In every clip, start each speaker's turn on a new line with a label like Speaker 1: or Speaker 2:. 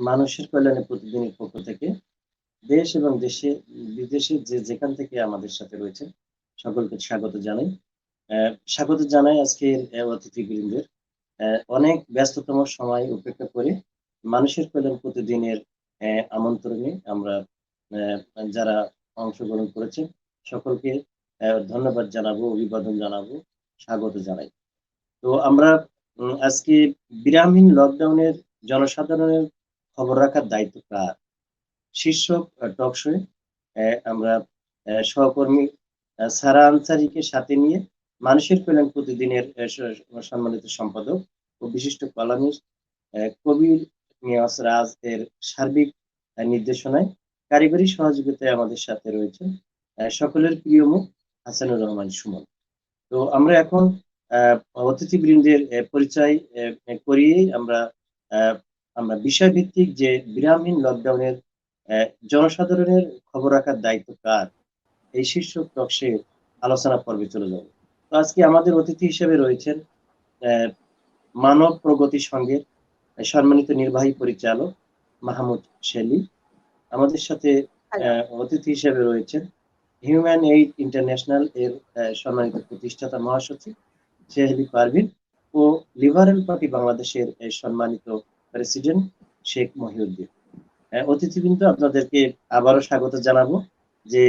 Speaker 1: মানুষের কল্যাণে প্রতিদিনের পক্ষ থেকে দেশ এবং বিদেশে যেখান থেকে আমাদের সাথে রয়েছেন সকলকে স্বাগত জানাই। স্বাগত জানাই আজকের অতিথিবৃন্দের। অনেক ব্যস্ততম সময় উপেক্ষা করে মানুষের কল্যাণ প্রতিদিনের আমন্ত্রণে আমরা যারা অংশগ্রহণ করেছেন সকলকে ধন্যবাদ জানাবো, অভিবাদন জানাবো, স্বাগত জানাই। তো আমরা আজকে বিরামহীন লকডাউনের জনসাধারণের খবর রাখার দায়িত্ব কার শীর্ষক টক শোয়ে আমরা সহকর্মী সারা আনসারীকে সাথে নিয়ে মানুষের কল্যাণ প্রতিদিনের সম্মানিত সম্পাদক ও বিশিষ্ট কলামিস্ট কবির নিয়াজ রাজ এর সার্বিক নির্দেশনায় কারিগরি সহযোগিতায় আমাদের সাথে রয়েছেন সকলের প্রিয় মুখ হাসানুর রহমান সুমন। তো আমরা এখন অতিথিবৃন্দের পরিচয় করিয়ে আহ, আমরা বিষয়ভিত্তিক যে বিরামহীন লকডাউনের জনসাধারণের খবর রাখার দায়িত্ব কার এই শীর্ষক টকশে আলোচনা পর্বে চলে যাব। তো আজকে আমাদের অতিথি হিসেবে রয়েছেন আহ, মানব প্রগতি সংঘের সম্মানিত নির্বাহী পরিচালক মাহমুদ শেলি। আমাদের সাথে
Speaker 2: হ্যালো।
Speaker 1: অতিথি হিসেবে রয়েছেন হিউম্যান এইড ইন্টারন্যাশনাল এর সম্মানিত প্রতিষ্ঠাতা মহাসচিব শেহলি পারভিন ও লিবারেল পার্টি বাংলাদেশের সম্মানিত প্রেসিডেন্ট শেখ মহিউদ্দিন। অতিথিবৃন্দ, আপনাদেরকে আবারও স্বাগত জানাবো যে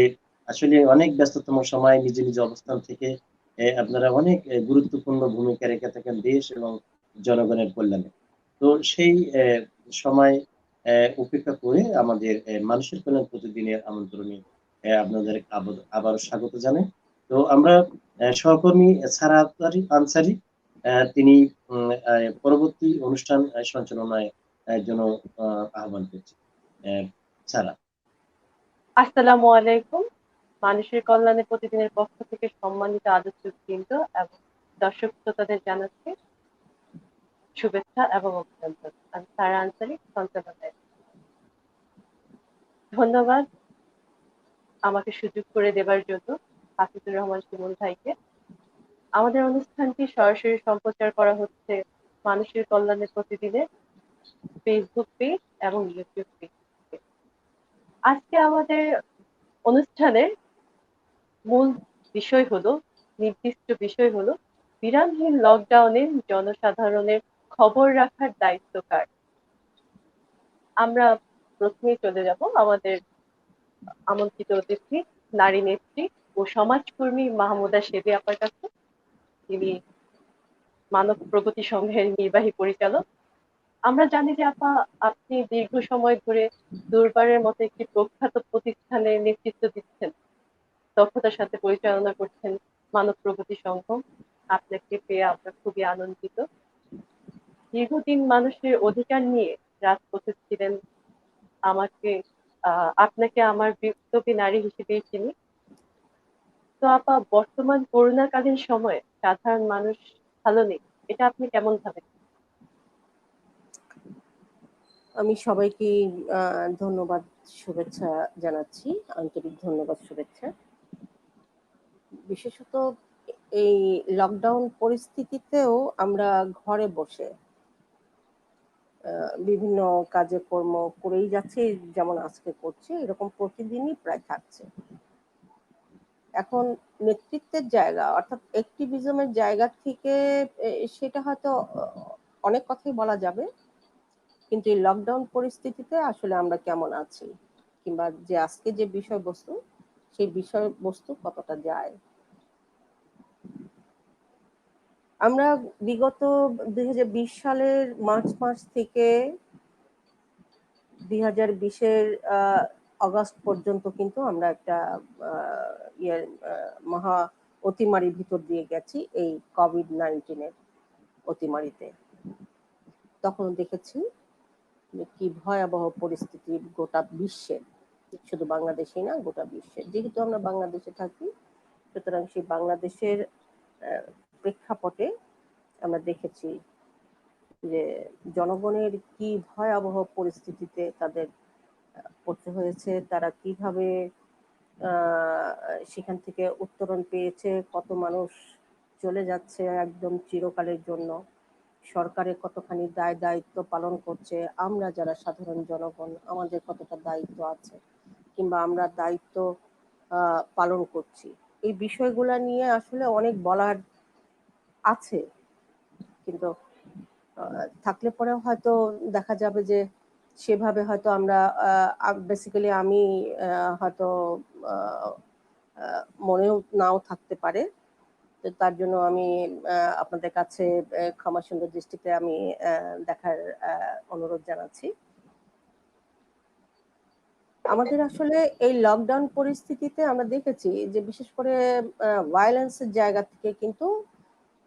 Speaker 1: আসলে অনেক ব্যস্ততম সময় নিজ নিজ অবস্থান থেকে আপনারা অনেক গুরুত্বপূর্ণ ভূমিকা রেখে থাকেন দেশ এবং জনগণের কল্যাণে। তো সেই সময় উপেক্ষা করে আমাদের মানুষের কল্যাণ প্রতিদিনের আমন্ত্রণে আপনাদের আবারও স্বাগত জানাই। তো আমরা সহকর্মী সারা আনসারি তিনি পরবর্তী অনুষ্ঠান সঞ্চালনায় জন্য আহ্বান করছি। সারা।
Speaker 2: আসসালামু আলাইকুম। মানুষের কল্যাণে প্রতিদিনের পক্ষ থেকে সম্মানিত আলোচকবৃন্দ এবং দর্শক শ্রোতাদের জানাচ্ছি শুভেচ্ছা এবং অভিনন্দন। আমি সারা আনসারি, সঞ্চালনায়। ধন্যবাদ আমাকে সুযোগ করে দেবার জন্য হাফিজুর রহমান সুমন ভাইকে। আমাদের অনুষ্ঠানটি সরাসরি সম্প্রচার করা হচ্ছে মানুষের কল্যাণে প্রতিদিনের ফেসবুক পেজ এবং ইউটিউব পেজ। আজকে আমাদের অনুষ্ঠানের মূল বিষয় হলো নির্দিষ্ট বিষয় হলো বিরামহীন লকডাউনে জনসাধারণের খবর রাখার দায়িত্ব কার। আমরা প্রথমেই চলে যাব আমাদের আমন্ত্রিত অতিথি নারী নেত্রী ও সমাজকর্মী মাহমুদা শেবি আপার কাছে। তিনি মানব প্রগতি সংঘের নির্বাহী পরিচালক। আমরা জানি যে আপা, আপনি দীর্ঘ সময় ধরে দুর্বারের মতো একটি প্রখ্যাত প্রতিষ্ঠানের নেতৃত্ব দিচ্ছেন, দক্ষতার সাথে পরিচালনা করছেন মানব প্রগতি সংঘ। আপনাকে পেয়ে আমরা খুবই আনন্দিত। দীর্ঘদিন মানুষের অধিকার নিয়ে রাজপথে ছিলেন। আমাকে আপনাকে আমার বিপ্লবী নারী হিসেবেই চিনি। তো আপা, বর্তমান করোনাকালীন সময়ে সাধারণ মানুষ ভালো নেই, এটা আপনি কেমন ভাবেন?
Speaker 3: আমি সবাইকে ধন্যবাদ, শুভেচ্ছা জানাচ্ছি, আন্তরিক ধন্যবাদ, শুভেচ্ছা। বিশেষত এই লকডাউন পরিস্থিতিতেও আমরা ঘরে বসে বিভিন্ন কাজে কর্ম করেই যাচ্ছি, যেমন আজকে করছি, এরকম প্রতিদিনই প্রায় থাকছে। এখন নেতৃত্বের জায়গা অর্থাৎ অ্যাক্টিভিজমের জায়গা থেকে সেটা হয়তো অনেক কথাই বলা যাবে, কিন্তু এই লকডাউন পরিস্থিতিতে আসলে আমরা কেমন আছি, কিংবা যে আজকে যে বিষয়বস্তু, সেই বিষয়বস্তু কতটা যায়। আমরা বিগত 2020 সালের মার্চ মাস থেকে 2020-এর অগাস্ট পর্যন্ত কিন্তু আমরা একটা মহা অতিমারির ভিতর দিয়ে গেছি, এই কোভিড-19-এর অতিমারিতে। তখন দেখেছি কি ভয়াবহ পরিস্থিতি গোটা বিশ্বের, শুধু বাংলাদেশই না, গোটা বিশ্বের। যেহেতু আমরা বাংলাদেশে থাকি, সুতরাং সেই বাংলাদেশের প্রেক্ষাপটে আমরা দেখেছি যে জনগণের কি ভয়াবহ পরিস্থিতিতে তাদের পড়তে হয়েছে, তারা কিভাবে সেখান থেকে উত্তরণ পেয়েছে, কত মানুষ চলে যাচ্ছে একদম চিরকালের জন্য। সরকারের কতখানি দায় দায়িত্ব পালন করছে, আমরা যারা সাধারণ জনগণ আমাদের কতটা দায়িত্ব আছে, কিংবা আমরা দায়িত্ব পালন করছি, এই বিষয়গুলো নিয়ে আসলে অনেক বলার আছে। কিন্তু থাকলে পরে হয়তো দেখা যাবে যে সেভাবে হয়তো আমরা বেসিক্যালি আমি হয়তো মনেও নাও থাকতে পারে। তো তার জন্য আমি আপনাদের কাছে ক্ষমা সুন্দর দৃষ্টিতে আমি দেখার অনুরোধ জানাচ্ছি। আমাদের আসলে এই লকডাউন পরিস্থিতিতে আমরা দেখেছি যে বিশেষ করে ভায়োলেন্সের জায়গা থেকে কিন্তু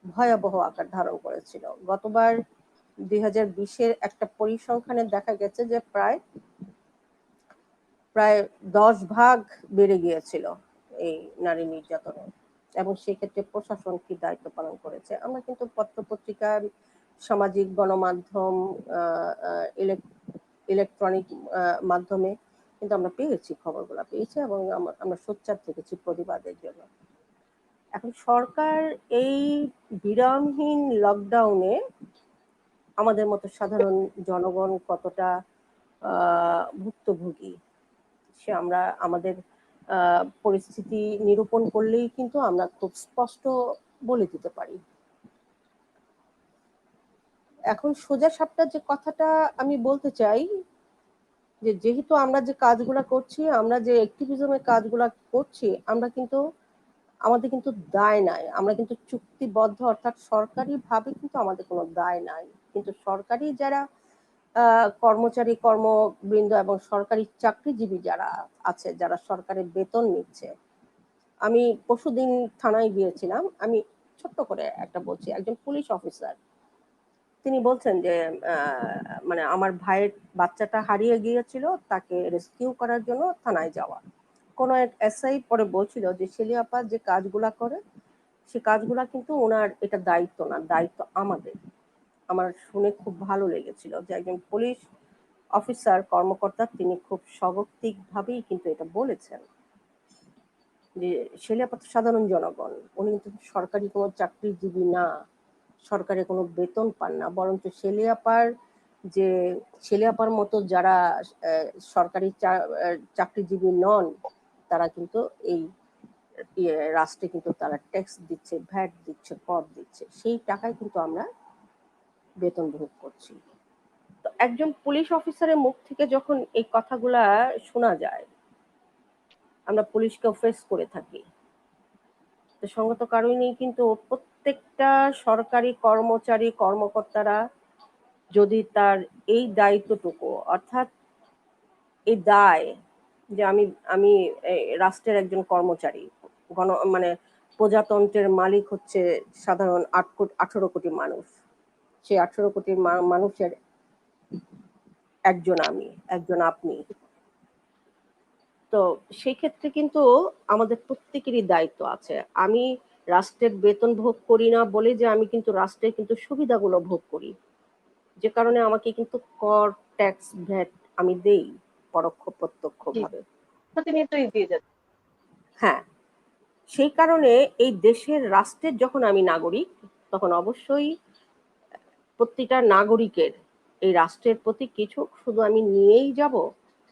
Speaker 3: ভয়াবহ আকার ধারণ করেছিল। গতবার 2020-এর একটা পরিসংখ্যানে দেখা গেছে যে প্রায় 10 ভাগ বেড়ে গিয়েছিল এই নারী নির্যাতনে, এবং সেক্ষেত্রে প্রশাসন কি দায়িত্ব পালন করেছে আমরা কিন্তু পত্রপত্রিকা, সামাজিক গণমাধ্যম, ইলেকট্রনিক মাধ্যমে কিন্তু আমরা পেয়েছি, খবরগুলো পেয়েছি, এবং আমরা সোচ্চার থেকেছি প্রতিবাদের জন্য। এখন সরকার এই বিরামহীন লকডাউনে আমাদের মতো সাধারণ জনগণ কতটা ভুক্তভোগী সে আমরা আমাদের পরিস্থিতি নিরূপণ করলেই কিন্তু আমরা খুব স্পষ্ট বলে দিতে পারি। এখন সোজা সাপটা যে কথাটা আমি বলতে চাই যে যেহেতু আমরা যে কাজগুলা করছি, আমরা যে অ্যাক্টিভিজমের কাজগুলা করছি, আমরা কিন্তু আমাদের কিন্তু দায় নাই, আমরা কিন্তু চুক্তিবদ্ধ, অর্থাৎ সরকারি ভাবে কিন্তু আমাদের কোনো দায় নাই, কিন্তু সরকারি যারা কর্মচারী কর্মবৃন্দ এবং সরকারি চাকরিজীবী যারা আছে, যারা সরকারের বেতন নিচ্ছে, আমি পরশুদিন থানায় গিয়েছিলাম, আমি ছোট্ট করে একটা বলছি, একজন পুলিশ অফিসার তিনি বলছেন যে মানে আমার ভাইয়ের বাচ্চাটা হারিয়ে গিয়েছিল, তাকে রেস্কিউ করার জন্য থানায় যাওয়া। কোনো এক এসআই পরে বলছিল যে শেলিয়াপা যে কাজগুলা করে সে কাজগুলা কিন্তু ওনার এটা দায়িত্ব না, দায়িত্ব আমাদের। আমার শুনে খুব ভালো লেগেছিল যে একজন পুলিশ অফিসার কর্মকর্তা তিনি খুব স্বগতিক ভাবেই কিন্তু এটা বলেছেন যে শেলিয়াপা তো সাধারণ জনগণ, উনি কিন্তু সরকারি কোনো চাকরিজীবী না, সরকারের কোনো বেতন পান না, বরঞ্চ যে শেলিয়াপার মতো যারা সরকারি চাকরিজীবী নন, তারা কিন্তু এই রাষ্ট্রে কিন্তু তারা ট্যাক্স দিচ্ছে, ভ্যাট দিচ্ছে, কর দিচ্ছে, সেই টাকায় কিন্তু আমরা বেতন ভোগ করছি। তো একজন পুলিশ অফিসারের মুখ থেকে যখন এই কথাগুলা শোনা যায়, আমরা পুলিশকেও ফেস করে থাকি, তো সঙ্গত কারণেই কিন্তু প্রত্যেকটা সরকারি কর্মচারী কর্মকর্তারা যদি তার এই দায়িত্বটুকু, অর্থাৎ এই দায় যে আমি আমি রাষ্ট্রের একজন কর্মচারী, মানে প্রজাতন্ত্রের মালিক হচ্ছে সাধারণ 18 কোটি মানুষ, সেই 18 কোটি মানুষের একজন আমি, একজন আপনি। তো সেই ক্ষেত্রে কিন্তু আমাদের প্রত্যেকেরই দায়িত্ব আছে। আমি রাষ্ট্রের বেতন ভোগ করি না বলে যে আমি কিন্তু রাষ্ট্রের কিন্তু সুবিধাগুলো ভোগ করি, যে কারণে আমাকে কিন্তু কর, ট্যাক্স, ভ্যাট আমি দেই পরোক্ষ প্রত্যক্ষ ভাবে,
Speaker 2: প্রতিনিয়তই দিয়ে যাচ্ছে।
Speaker 3: হ্যাঁ, সেই কারণে এই দেশের রাষ্ট্রের যখন আমি নাগরিক, তখন অবশ্যই প্রতিটা নাগরিকের এই রাষ্ট্রের প্রতি কিছু শুধু আমি নিয়েই যাব,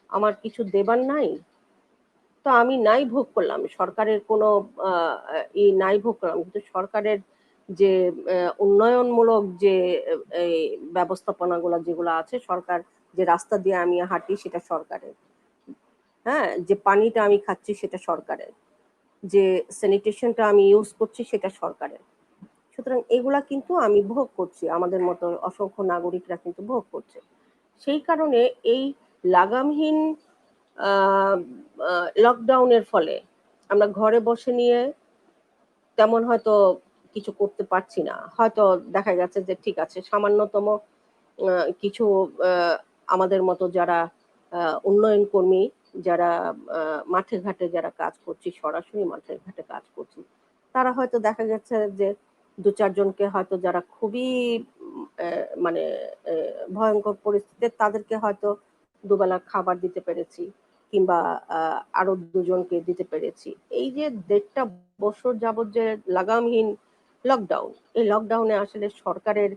Speaker 3: আমার কিছু দেবার নাই, তো আমি নাই ভোগ করলাম, সরকারের কোনো নাই ভোগ করলাম, কিন্তু সরকারের যে উন্নয়নমূলক যে ব্যবস্থাপনাগুলো যেগুলো আছে, সরকার যে রাস্তা দিয়ে আমি হাঁটি সেটা সরকারের, হ্যাঁ, যে পানিটা আমি খাচ্ছি সেটা সরকারের, যে স্যানিটেশনটা আমি ইউজ করছি সেটা সরকারের। সুতরাং এগুলা কিন্তু আমি ভোগ করছি, আমাদের মতো অসংখ্য নাগরিকরা কিন্তু ভোগ করছে। সেই কারণে এই লাগামহীন লকডাউনের ফলে আমরা ঘরে বসে নিয়ে তেমন হয়তো কিছু করতে পারছি না, হয়তো দেখা গেছে যে ঠিক আছে সামান্যতম কিছু আমাদের মতো যারা উন্নয়ন কর্মী, যারা মাঠে ঘাটে যারা কাজ করছি, সরাসরি মাঠে ঘাটে কাজ করছি, তারা হয়তো দেখা গেছে যে 2-4 জনকে হয়তো যারা খুবই মানে ভয়ঙ্কর পরিস্থিতিতে, তাদেরকে হয়তো দুবেলা খাবার দিতে পেরেছি, কিংবা আরো 2 জনকে দিতে পেরেছি। এই যে 1.5 বছর যাবত যে লাগামহীন লকডাউন, এই লকডাউনে আসলে সরকারের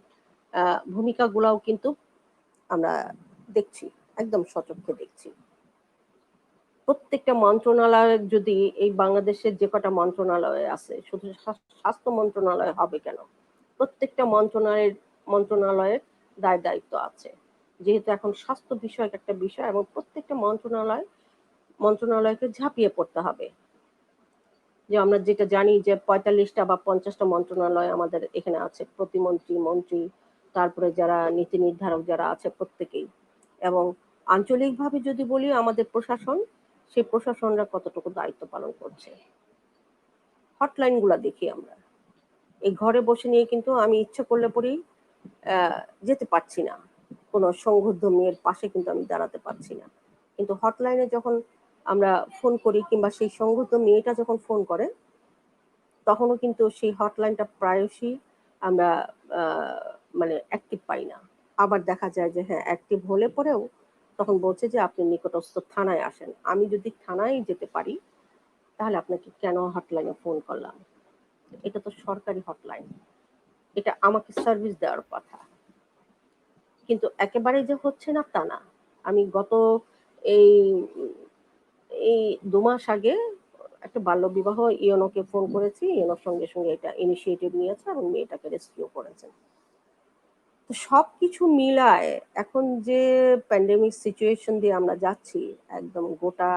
Speaker 3: ভূমিকাগুলোও কিন্তু আমরা দেখছি, একদম সচক্ষে দেখছি। প্রত্যেকটা মন্ত্রণালয়, যদি এই বাংলাদেশের যে কটা মন্ত্রণালয় আছে, শুধু স্বাস্থ্য মন্ত্রণালয় হবে কেন, প্রত্যেকটা মন্ত্রণালয়ের দায় দায়িত্ব আছে, যেহেতু এখন স্বাস্থ্য বিষয়ক একটা বিষয়, এবং প্রত্যেকটা মন্ত্রণালয়কে ঝাঁপিয়ে পড়তে হবে। যে আমরা যেটা জানি যে 45টা বা 50টা মন্ত্রণালয় আমাদের এখানে আছে, প্রতিমন্ত্রী, মন্ত্রী, তারপরে যারা নীতি নির্ধারক যারা আছে প্রত্যেকেই। এবং আঞ্চলিকভাবে যদি বলি, আমাদের প্রশাসন, সেই প্রশাসনরা কতটুকু দায়িত্ব পালন করছে। হটলাইন গুলা দেখি আমরা, এই ঘরে বসে নিয়ে কিন্তু আমি ইচ্ছে করলে পরেই যেতে পারছি না, কোনো সংঘর্ষ মেয়ের পাশে কিন্তু আমি দাঁড়াতে পারছি না। কিন্তু হটলাইনে যখন আমরা ফোন করি, কিংবা সেই সংঘর্ষ মেয়েটা যখন ফোন করে, তখনও কিন্তু সেই হটলাইনটা প্রায়শই আমরা মানে অ্যাক্টিভ পাই না। আবার দেখা যায় যে হ্যাঁ, অ্যাক্টিভ হলে পরেও তখন বলছে যে আপনি নিকটস্থ থানায় আসেন। আমি যদি থানায় যেতে পারি, তাহলে আপনাকে কেন হটলাইনে ফোন করলাম? এটা তো সরকারি হটলাইন, এটা আমাকে সার্ভিস দেওয়ার কথা। কিন্তু একেবারে যে হচ্ছে না তা না। আমি গত এই এই 2 মাস আগে একটা বাল্যবিবাহ ইউনোকে ফোন করেছি, ইউনোর সঙ্গে সঙ্গে এটা ইনিশিয়েটিভ নিয়েছে এবং মেয়েটাকে রেস্কিউ করেছে। তো সবকিছু মিলায় এখন যে প্যান্ডেমিক সিচুয়েশন দিয়ে আমরা যাচ্ছি, একদম গোটা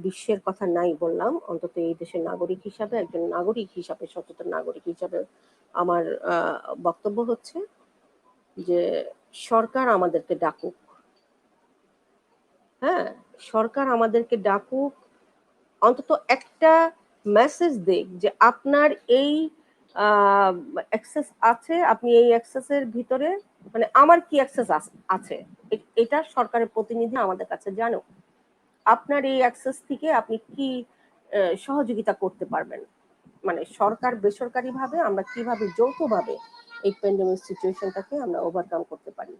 Speaker 3: বিশ্বের কথা নাই বললাম, অন্তত এই দেশের নাগরিক হিসাবে, একজন নাগরিক হিসাবে, সচেতন নাগরিক হিসাবে আমার বক্তব্য হচ্ছে যে সরকার আমাদেরকে ডাকুক। হ্যাঁ, সরকার আমাদেরকে ডাকুক, অন্তত একটা মেসেজ দেখ যে আপনার এই অ্যাক্সেস আছে, আপনি এই অ্যাক্সেসের ভিতরে, মানে আমার কি অ্যাক্সেস আছে, এটা সরকারের প্রতিনিধি আমাদের কাছে জানো, আপনার এই অ্যাক্সেস থেকে আপনি কি সহযোগিতা করতে পারবেন। মানে সরকার বেসরকারি ভাবে আমরা কিভাবে যৌথভাবে এই প্যান্ডেমিক সিচুয়েশনটাকে আমরা ওভারকাম করতে পারি,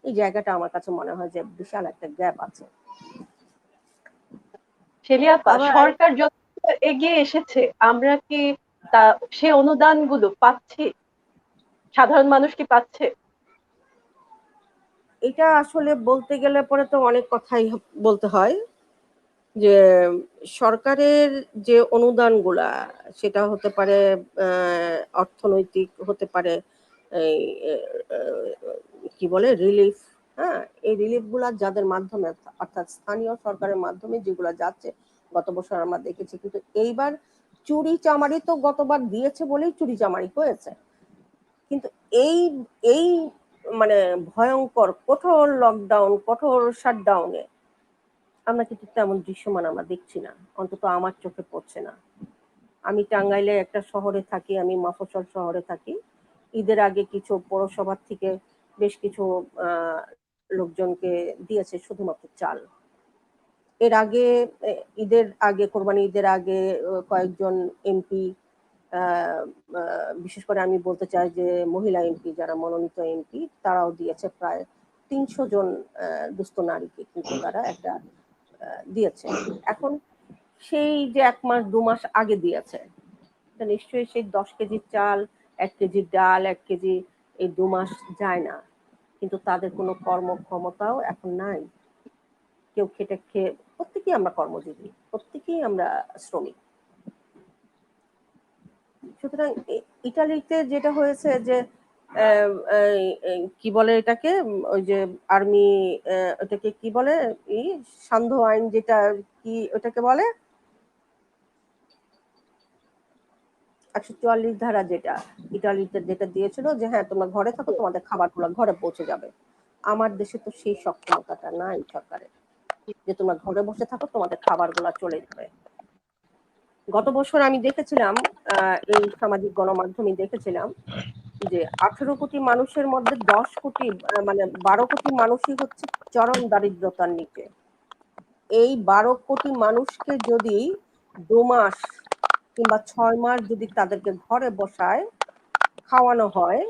Speaker 3: এই জায়গাটা আমার কাছে মনে হয় যে বিশাল একটা গ্যাপ আছে।
Speaker 2: শেলিয়া আপা,
Speaker 3: আবার
Speaker 2: সরকার যত এগিয়ে এসেছে, আমরা কি তা সে অনুদানগুলো পাচ্ছি? সাধারণ মানুষ কি পাচ্ছে?
Speaker 3: এটা আসলে বলতে গেলে পরে তো অনেক কথাই বলতে হয়, যে সরকারের যে অনুদানগুলা, সেটা হতে পারে অর্থনৈতিক, হতে পারে এই কি বলে রিলিফ। হ্যাঁ, এই রিলিফ গুলা যাদের মাধ্যমে, অর্থাৎ স্থানীয় সরকারের মাধ্যমে যেগুলা যাচ্ছে, গত বছর আমরা দেখেছি। কিন্তু এইবার চুরি চামারি তো গতবার দিয়েছে বলেই চুরি চামারি হয়েছে, কিন্তু এই এই মানে ভয়ঙ্কর কঠোর লকডাউন, কঠোর শাটডাউনে আমরা কিন্তু তেমন দৃশ্যমান আমরা দেখছি না, অন্তত আমার চোখে পড়ছে না। আমি টাঙ্গাইলে একটা শহরে থাকি, আমি মফস্বল শহরে থাকি। ঈদের আগে কিছু পৌরসভা থেকে বেশ কিছু লোকজনকে দিয়েছে শুধুমাত্র চাল। এর আগে ঈদের আগে, কোরবানি ঈদের আগে কয়েকজন এমপি, বিশেষ করে আমি বলতে চাই যে মহিলা এমপি, যারা মনোনীত এমপি, তারাও দিয়েছে প্রায় 300 জন দুস্থ নারীকে, কিন্তু তারা একটা দিয়েছে। এখন সেই যে 1 মাস 2 মাস আগে দিয়েছে, নিশ্চয়ই সেই 10 কেজি চাল, 1 কেজি ডাল, 1 কেজি এই 2 মাস যায় না, কিন্তু তাদের কোনো কর্মক্ষমতাও এখন নাই। কেউ খেটে খেয়ে, প্রত্যেকেই আমরা কর্মজীবী, প্রত্যেকেই আমরা শ্রমিক। সুতরাং ইটালিতে যেটা হয়েছে যে কি বলে এটাকে, ওই যে আর্মি, ওটাকে কি বলে, সান্ধ্য আইন, যেটা কি ওটাকে বলে, 144 ধারা, যেটা ইটালিতে যেটা দিয়েছিল যে হ্যাঁ তোমরা ঘরে থাকো, তোমাদের খাবারগুলো ঘরে পৌঁছে যাবে। আমার দেশে তো সেই সক্ষমতাটা নাই সরকারের, যে তোমরা ঘরে বসে থাকো, তোমাদের খাবারগুলো চলে যাবে। গত বছর আমি দেখেছিলাম, এই সামাজিক গণমাধ্যমে দেখেছিলাম যে 18 কোটি মানুষের মধ্যে 10 কোটি, মানে 12 কোটি মানুষই হচ্ছে চরম দারিদ্রতার নিচে। এই 12 কোটি মানুষকে যদি 2 মাস কিংবা 6 মাস যদি তাদেরকে ঘরে বসায় খাওয়ানো হয়,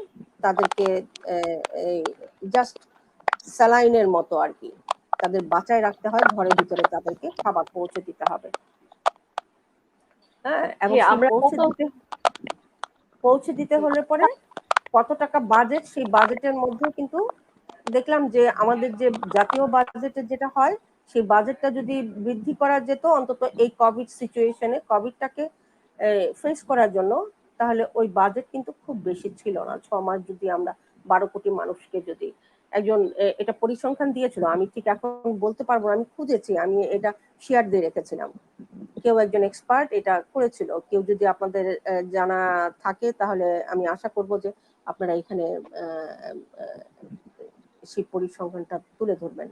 Speaker 3: তাদেরকে জাস্ট স্যালাইনের মতো আর কি, তাদের বাঁচায় রাখতে হয় ঘরের ভিতরে, তাদেরকে খাবার পৌঁছে দিতে হবে। হ্যাঁ, এবং
Speaker 2: জি,
Speaker 3: সেই
Speaker 2: আমরা
Speaker 3: পৌঁছে দিতে হলে পরে কত টাকা বাজেট, সেই বাজেটের মধ্যে কিন্তু দেখলাম যে আমাদের যে জাতীয় বাজেটের যেটা হয় সেই বাজেটটা যদি বৃদ্ধি করা যেত অন্তত এই কোভিড সিচুয়েশনে, কোভিডটাকে ফেস করার জন্য, তাহলে ওই বাজেট কিন্তু খুব বেশি ছিল না। 6 মাস যদি আমরা 12 কোটি মানুষকে যদি একজন এটা পরিসংখ্যান দিয়েছিল, আমি ঠিক এখন বলতে পারবো না, আমি খুঁজেছি, আমি এটা শেয়ার দিয়ে রেখেছিলাম, কেউ একজন এক্সপার্ট এটা করেছিল। কেউ যদি আপনাদের জানা থাকে তাহলে আমি আশা করব যে আপনারা এখানে সেই পরিসংখ্যানটা তুলে ধরবেন।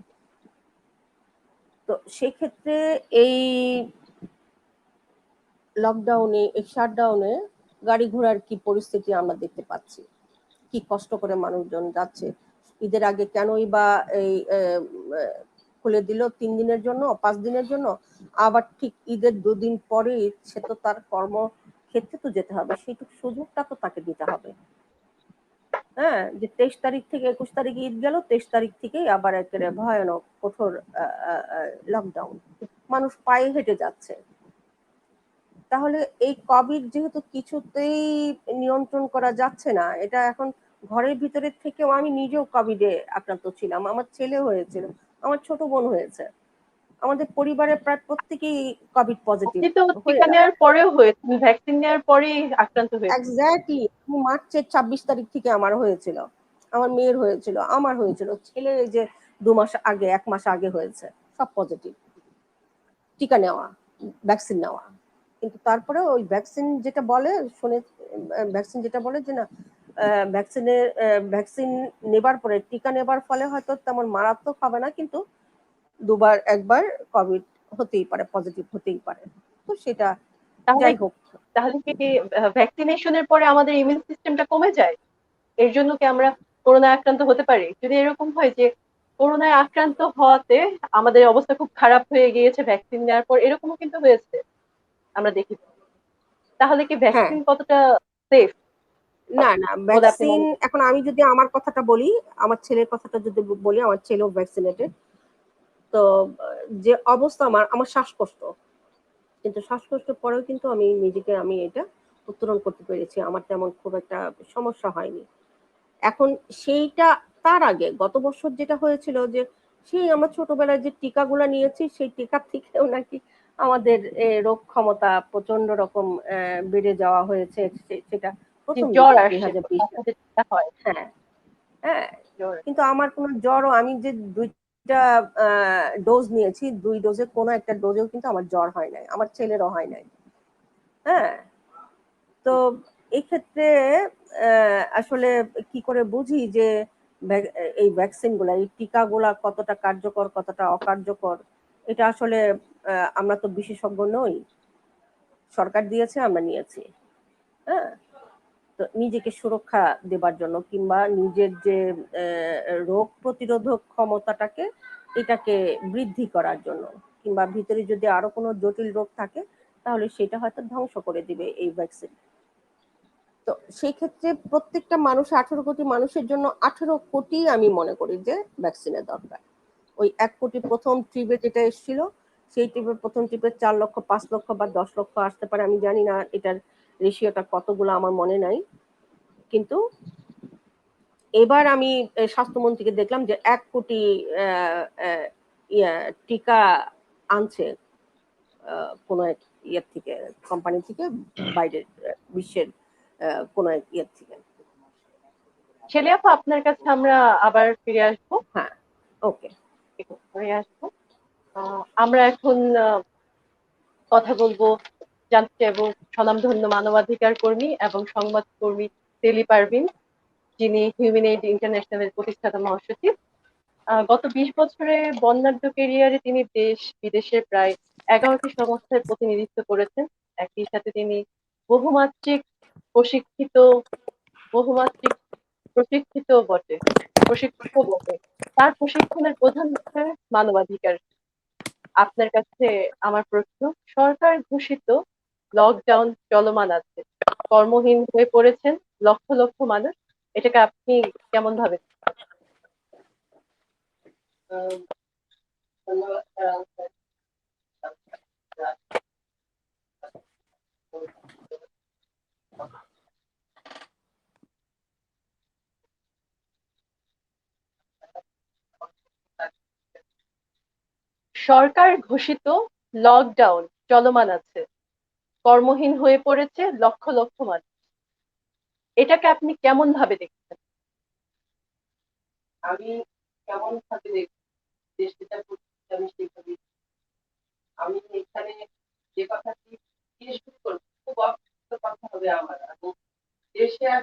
Speaker 3: তো সেক্ষেত্রে এই লকডাউনে, এই শাটডাউনে গাড়ি ঘোড়ার কি পরিস্থিতি আমরা দেখতে পাচ্ছি, কি কষ্ট করে মানুষজন যাচ্ছে। ঈদের আগে কেনই বা এই খুলে দিল 3 দিনের জন্য, 5 দিনের জন্য, আবার ঠিক ঈদের 2 দিন পরে সে তো তার কর্মক্ষেত্রে তো যেতে হবে, সেইটুকু সুযোগটা তো তাকে দিতে হবে। হ্যাঁ, যে 23 তারিখ থেকে 21 তারিখ ঈদ গেল, 23 তারিখ থেকেই আবার একেবারে ভয়ানক কঠোর লকডাউন, মানুষ পায়ে হেঁটে যাচ্ছে। তাহলে এই কোভিড যেহেতু কিছুতেই নিয়ন্ত্রণ করা যাচ্ছে না, এটা এখন ঘরের ভিতরে থেকেও, আমি নিজেও কোভিডে আক্রান্ত ছিলাম, আমার ছেলে হয়েছিল, আমার ছোট বোন হয়েছে, আমাদের পরিবারের প্রায় প্রত্যেকেই কোভিড পজিটিভ
Speaker 2: আপনি তো
Speaker 3: হয়ে
Speaker 2: টিকা
Speaker 3: গেল।
Speaker 2: নেওয়ার পরেও হয়েছেন, ভ্যাকসিন নেওয়ার পরেই আক্রান্ত হয়েছে।
Speaker 3: এক্স্যাক্টলি, মার্চের 26 তারিখ থেকে আমার হয়েছিল, আমার মেয়ের হয়েছিল, আমার হয়েছিল, ছেলের এই যে 2 মাস আগে, 1 মাস আগে হয়েছে, সব পজিটিভ। টিকা নেওয়া, ভ্যাকসিন নেওয়া, কিন্তু তারপরে ওই ভ্যাকসিন যেটা বলে শুনে, ভ্যাকসিন যেটা বলে যে না, ভ্যাকসিন নেবার পরে, টিকা নেবার ফলে হয়তো তেমন মারাত্মক হবে না, কিন্তু দুবার একবার কোভিড হতেই পারে, পজিটিভ হতেই পারে। তো সেটা
Speaker 2: তাহলে
Speaker 3: যাই হোক।
Speaker 2: তাহলে কি ভ্যাকসিনেশনের পরে আমাদের ইমিউন সিস্টেমটা কমে যায়? এর জন্য কি আমরা করোনায় আক্রান্ত হতে পারি? যদি এরকম হয় যে করোনায় আক্রান্ত হওয়াতে আমাদের অবস্থা খুব খারাপ হয়ে গিয়েছে ভ্যাকসিন নেওয়ার পর, এরকমও কিন্তু হয়েছে, আমরা দেখি। তাহলে কি
Speaker 3: হ্যাঁ,
Speaker 2: ভ্যাকসিন কতটা সেফ
Speaker 3: না না,
Speaker 2: বলে আপনি
Speaker 3: ভ্যাকসিন,
Speaker 2: মনে করেন?
Speaker 3: এখন আমি যদি আমার কথাটা বলি, আমার ছেলের কথাটা যদি বলি, আমার ছেলেও ভ্যাকসিনেটেড। তো যে অবস্থা, আমার আমার শ্বাসকষ্ট, কিন্তু শ্বাসকষ্টের পরেও কিন্তু আমি এটা উত্তরণ করতে পেরেছি, আমার তেমন খুব একটা সমস্যা হয়নি। এখন সেইটা, তার আগে গত বছর যেটা হয়েছিল যে সেই আমরা ছোটবেলায় যে টিকাগুলো নিয়েছি, সেই টিকা থেকেও নাকি আমাদের রোগ ক্ষমতা প্রচন্ড রকম বেড়ে যাওয়া হয়েছে। সেটা
Speaker 2: যে
Speaker 3: প্রথম
Speaker 2: জ্বর
Speaker 3: দিকে
Speaker 2: আসছে,
Speaker 3: 2020।
Speaker 2: বাচ্চাদের যেটা হয়
Speaker 3: হ্যাঁ, হ্যাঁ,
Speaker 2: জ্বর।
Speaker 3: কিন্তু আমার কোনো জ্বরও, আমি যে 2টা ডোজ নিয়েছি, 2 ডোজে কোনো একটা ডোজেও কিন্তু আমার জ্বর হয় নাই, আমার ছেলেরও হয় নাই। হ্যাঁ, তো এই ক্ষেত্রে আসলে কি করে বুঝি যে এই ভ্যাকসিন গুলা, এই টিকাগুলা কতটা কার্যকর, কতটা অকার্যকর, এটা আসলে আমরা তো বিশেষজ্ঞ নই, সরকার দিয়েছে, আমরা নিয়েছি। হ্যাঁ, তো নিজেকে সুরক্ষা দেবার জন্য, কিংবা নিজের যে রোগ প্রতিরোধক ক্ষমতাটাকে, এটাকে বৃদ্ধি করার জন্য, কিংবা ভিতরে যদি আরো কোনো জটিল রোগ থাকে তাহলে সেটা হয়তো ধ্বংস করে দিবে এই ভ্যাকসিন। তো সেই ক্ষেত্রে প্রত্যেকটা মানুষ, 18 কোটি মানুষের জন্য 18 কোটি আমি মনে করি যে ভ্যাকসিনের দরকার। ওই 1 কোটি প্রথম ট্রিপে যেটা এসেছিল, সেই ট্রিপের প্রথম ট্রিপে 4 লক্ষ, 5 লক্ষ বা 10 লক্ষ আসতে পারে, আমি জানি না এটার রেশিওটা কতগুলো, আমার মনে নাই। কিন্তু এবার আমি স্বাস্থ্যমন্ত্রীকে দেখলাম যে 1 কোটি টিকা আনছে কোন এক ইয়ের থেকে, কোম্পানি থেকে, বাইরের বিশ্বের কোন এক ইয়ের থেকে।
Speaker 2: ছেলে আপু, আপনার কাছে আমরা আবার ফিরে আসবো।
Speaker 3: হ্যাঁ, ওকে।
Speaker 2: ফিরে আসবো। আমরা এখন কথা বলবো, জানতে চাইবো স্বনামধন্য মানবাধিকার কর্মী এবং সংবাদ কর্মী সেলি পারভিন, যিনি হিউম্যান এইড ইন্টারন্যাশনালের প্রতিষ্ঠাতা মহাসচিব। গত 20 বছরে বর্ণাঢ্য ক্যারিয়ারে তিনি দেশ বিদেশের প্রায় 11টি সংস্থায় প্রতিনিধিত্ব করেছেন। একই সাথে তিনি বহুমাত্রিক প্রশিক্ষিত বহুমাত্রিক প্রশিক্ষিত বটে প্রশিক্ষক বটে। তার প্রশিক্ষণের প্রধান বিষয় মানবাধিকার। আপনার কাছে আমার প্রশ্ন, সরকার ঘোষিত লকডাউন চলমান আছে, কর্মহীন হয়ে পড়েছেন লক্ষ লক্ষ মানুষ, এটাকে আপনি কেমন ভাবে? সরকার ঘোষিত লকডাউন চলমান আছে, কর্মহীন হয়ে পড়েছে লক্ষ লক্ষ মানুষ। এটাকে আপনি কেমন ভাবে দেখছেন?
Speaker 4: আমি কেমন ভাবে দেখি, দেশ যেটা করছি আমি সেইভাবে। আমি এখানে যে কথাটি দিয়ে শুরু করবো, খুব অপ্রস্তুত কথা হবে আমার। আমি দেশে আর